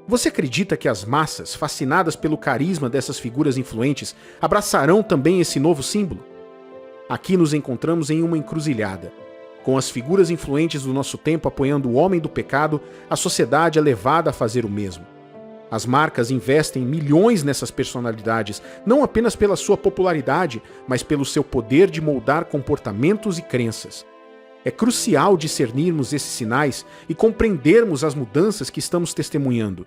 Você acredita que as massas, fascinadas pelo carisma dessas figuras influentes, abraçarão também esse novo símbolo? Aqui nos encontramos em uma encruzilhada. Com as figuras influentes do nosso tempo apoiando o homem do pecado, a sociedade é levada a fazer o mesmo. As marcas investem milhões nessas personalidades, não apenas pela sua popularidade, mas pelo seu poder de moldar comportamentos e crenças. É crucial discernirmos esses sinais e compreendermos as mudanças que estamos testemunhando.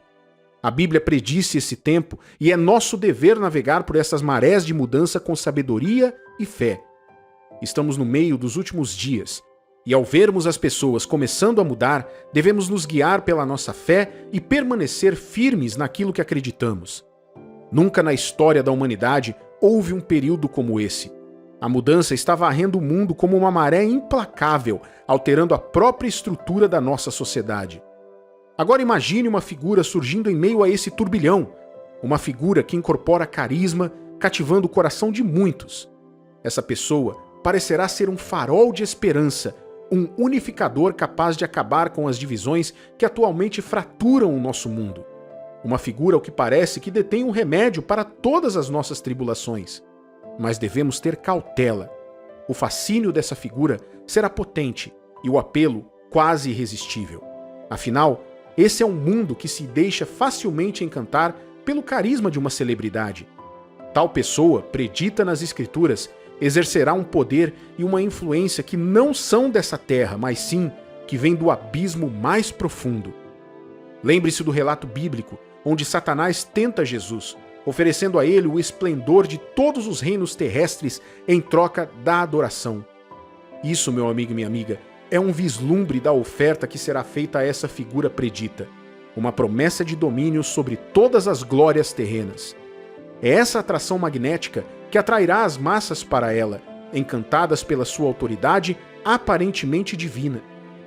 A Bíblia predisse esse tempo e é nosso dever navegar por essas marés de mudança com sabedoria e fé. Estamos no meio dos últimos dias. E ao vermos as pessoas começando a mudar, devemos nos guiar pela nossa fé e permanecer firmes naquilo que acreditamos. Nunca na história da humanidade houve um período como esse. A mudança está varrendo o mundo como uma maré implacável, alterando a própria estrutura da nossa sociedade. Agora imagine uma figura surgindo em meio a esse turbilhão, uma figura que incorpora carisma, cativando o coração de muitos. Essa pessoa parecerá ser um farol de esperança, um unificador capaz de acabar com as divisões que atualmente fraturam o nosso mundo. Uma figura ao que parece que detém um remédio para todas as nossas tribulações. Mas devemos ter cautela. O fascínio dessa figura será potente e o apelo quase irresistível. Afinal, esse é um mundo que se deixa facilmente encantar pelo carisma de uma celebridade. Tal pessoa, predita nas Escrituras, exercerá um poder e uma influência que não são dessa terra, mas sim que vem do abismo mais profundo. Lembre-se do relato bíblico, onde Satanás tenta Jesus, oferecendo a ele o esplendor de todos os reinos terrestres em troca da adoração. Isso, meu amigo e minha amiga, é um vislumbre da oferta que será feita a essa figura predita, uma promessa de domínio sobre todas as glórias terrenas. É essa atração magnética que atrairá as massas para ela, encantadas pela sua autoridade aparentemente divina.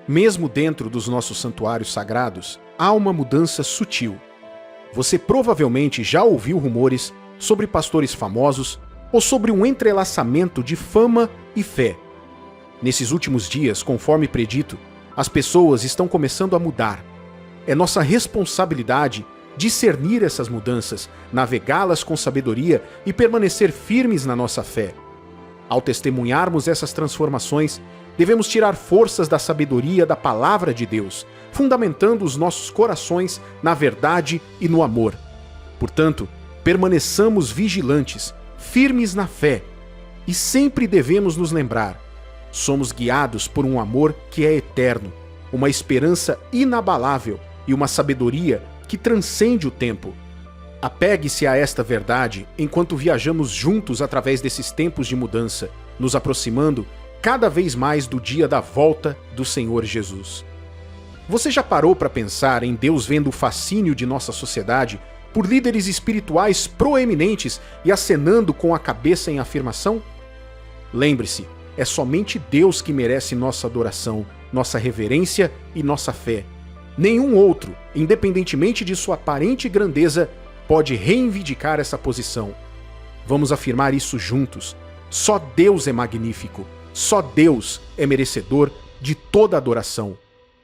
Mesmo dentro dos nossos santuários sagrados, há uma mudança sutil. Você provavelmente já ouviu rumores sobre pastores famosos ou sobre um entrelaçamento de fama e fé. Nesses últimos dias, conforme predito, as pessoas estão começando a mudar. É nossa responsabilidade discernir essas mudanças, navegá-las com sabedoria e permanecer firmes na nossa fé. Ao testemunharmos essas transformações, devemos tirar forças da sabedoria da palavra de Deus, fundamentando os nossos corações na verdade e no amor. Portanto, permaneçamos vigilantes, firmes na fé, e sempre devemos nos lembrar: somos guiados por um amor que é eterno. uma esperança inabalável e uma sabedoria que transcende o tempo. Apegue-se a esta verdade enquanto viajamos juntos através desses tempos de mudança, nos aproximando cada vez mais do dia da volta do Senhor Jesus. Você já parou para pensar em Deus vendo o fascínio de nossa sociedade por líderes espirituais proeminentes e acenando com a cabeça em afirmação? Lembre-se, é somente Deus que merece nossa adoração, nossa reverência e nossa fé. Nenhum outro, independentemente de sua aparente grandeza, pode reivindicar essa posição. Vamos afirmar isso juntos. Só Deus é magnífico. Só Deus é merecedor de toda adoração.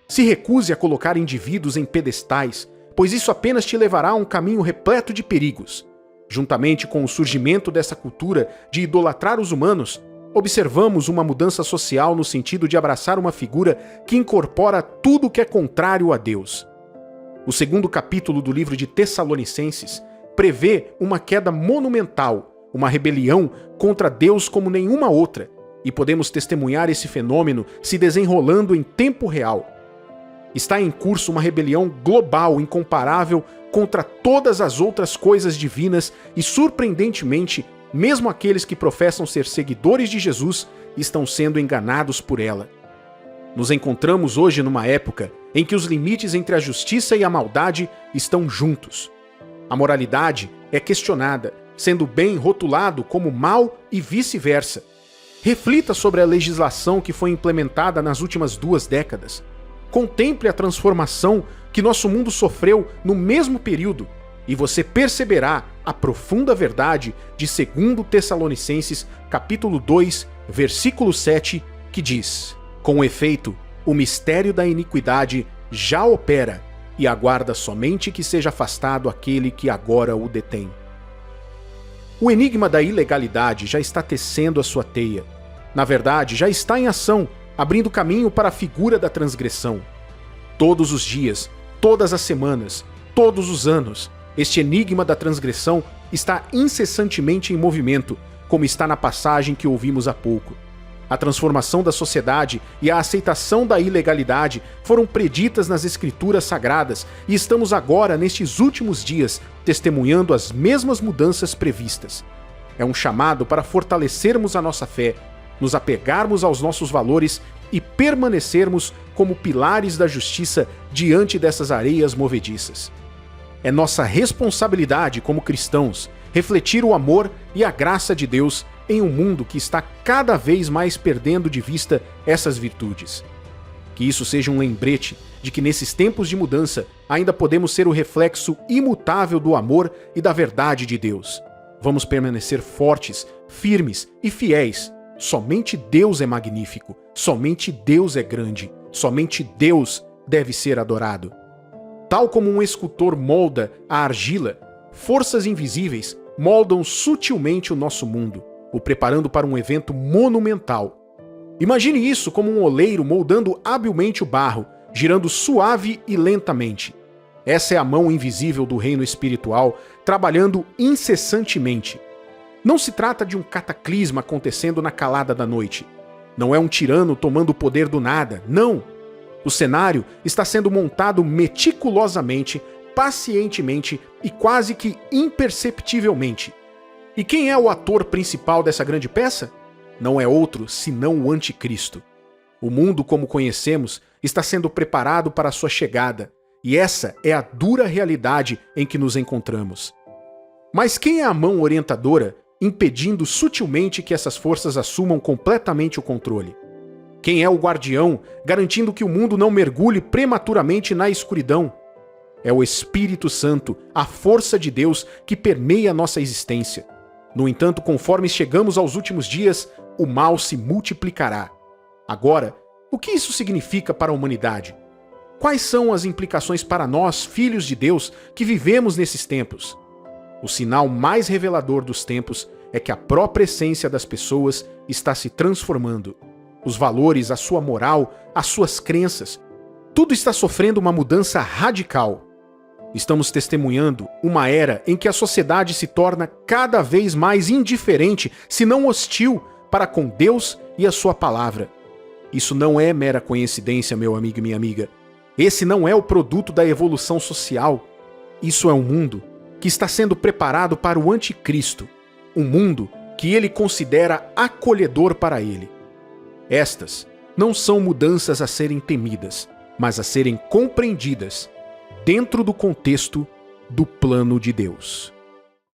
Se recuse a colocar indivíduos em pedestais, pois isso apenas te levará a um caminho repleto de perigos. Juntamente com o surgimento dessa cultura de idolatrar os humanos, observamos uma mudança social no sentido de abraçar uma figura que incorpora tudo o que é contrário a Deus. O segundo capítulo do livro de Tessalonicenses prevê uma queda monumental, uma rebelião contra Deus como nenhuma outra, e podemos testemunhar esse fenômeno se desenrolando em tempo real. Está em curso uma rebelião global incomparável contra todas as outras coisas divinas e, surpreendentemente, mesmo aqueles que professam ser seguidores de Jesus estão sendo enganados por ela. Nos encontramos hoje numa época em que os limites entre a justiça e a maldade estão juntos. A moralidade é questionada, sendo o bem rotulado como mal e vice-versa. Reflita sobre a legislação que foi implementada nas últimas 2 décadas. Contemple a transformação que nosso mundo sofreu no mesmo período e você perceberá a profunda verdade de 2 Tessalonicenses, capítulo 2, versículo 7, que diz: com efeito, o mistério da iniquidade já opera e aguarda somente que seja afastado aquele que agora o detém. O enigma da ilegalidade já está tecendo a sua teia. Na verdade, já está em ação, abrindo caminho para a figura da transgressão. Todos os dias, todas as semanas, todos os anos, este enigma da transgressão está incessantemente em movimento, como está na passagem que ouvimos há pouco. A transformação da sociedade e a aceitação da ilegalidade foram preditas nas Escrituras Sagradas e estamos agora, nestes últimos dias, testemunhando as mesmas mudanças previstas. É um chamado para fortalecermos a nossa fé, nos apegarmos aos nossos valores e permanecermos como pilares da justiça diante dessas areias movediças. É nossa responsabilidade como cristãos refletir o amor e a graça de Deus em um mundo que está cada vez mais perdendo de vista essas virtudes. Que isso seja um lembrete de que nesses tempos de mudança ainda podemos ser o reflexo imutável do amor e da verdade de Deus. Vamos permanecer fortes, firmes e fiéis. Somente Deus é magnífico, somente Deus é grande, somente Deus deve ser adorado. Tal como um escultor molda a argila, forças invisíveis moldam sutilmente o nosso mundo, o preparando para um evento monumental. Imagine isso como um oleiro moldando habilmente o barro, girando suave e lentamente. Essa é a mão invisível do reino espiritual, trabalhando incessantemente. Não se trata de um cataclisma acontecendo na calada da noite. Não é um tirano tomando o poder do nada, não! O cenário está sendo montado meticulosamente, pacientemente e quase que imperceptivelmente. E quem é o ator principal dessa grande peça? Não é outro senão o Anticristo. O mundo como conhecemos está sendo preparado para a sua chegada, e essa é a dura realidade em que nos encontramos. Mas quem é a mão orientadora impedindo sutilmente que essas forças assumam completamente o controle? Quem é o guardião garantindo que o mundo não mergulhe prematuramente na escuridão? É o Espírito Santo, a força de Deus que permeia nossa existência. No entanto, conforme chegamos aos últimos dias, o mal se multiplicará. Agora, o que isso significa para a humanidade? Quais são as implicações para nós, filhos de Deus, que vivemos nesses tempos? O sinal mais revelador dos tempos é que a própria essência das pessoas está se transformando. Os valores, a sua moral, as suas crenças, tudo está sofrendo uma mudança radical. Estamos testemunhando uma era em que a sociedade se torna cada vez mais indiferente, se não hostil, para com Deus e a sua palavra. Isso não é mera coincidência, meu amigo e minha amiga. Esse não é o produto da evolução social. Isso é um mundo que está sendo preparado para o anticristo, um mundo que ele considera acolhedor para ele. Estas não são mudanças a serem temidas, mas a serem compreendidas dentro do contexto do plano de Deus.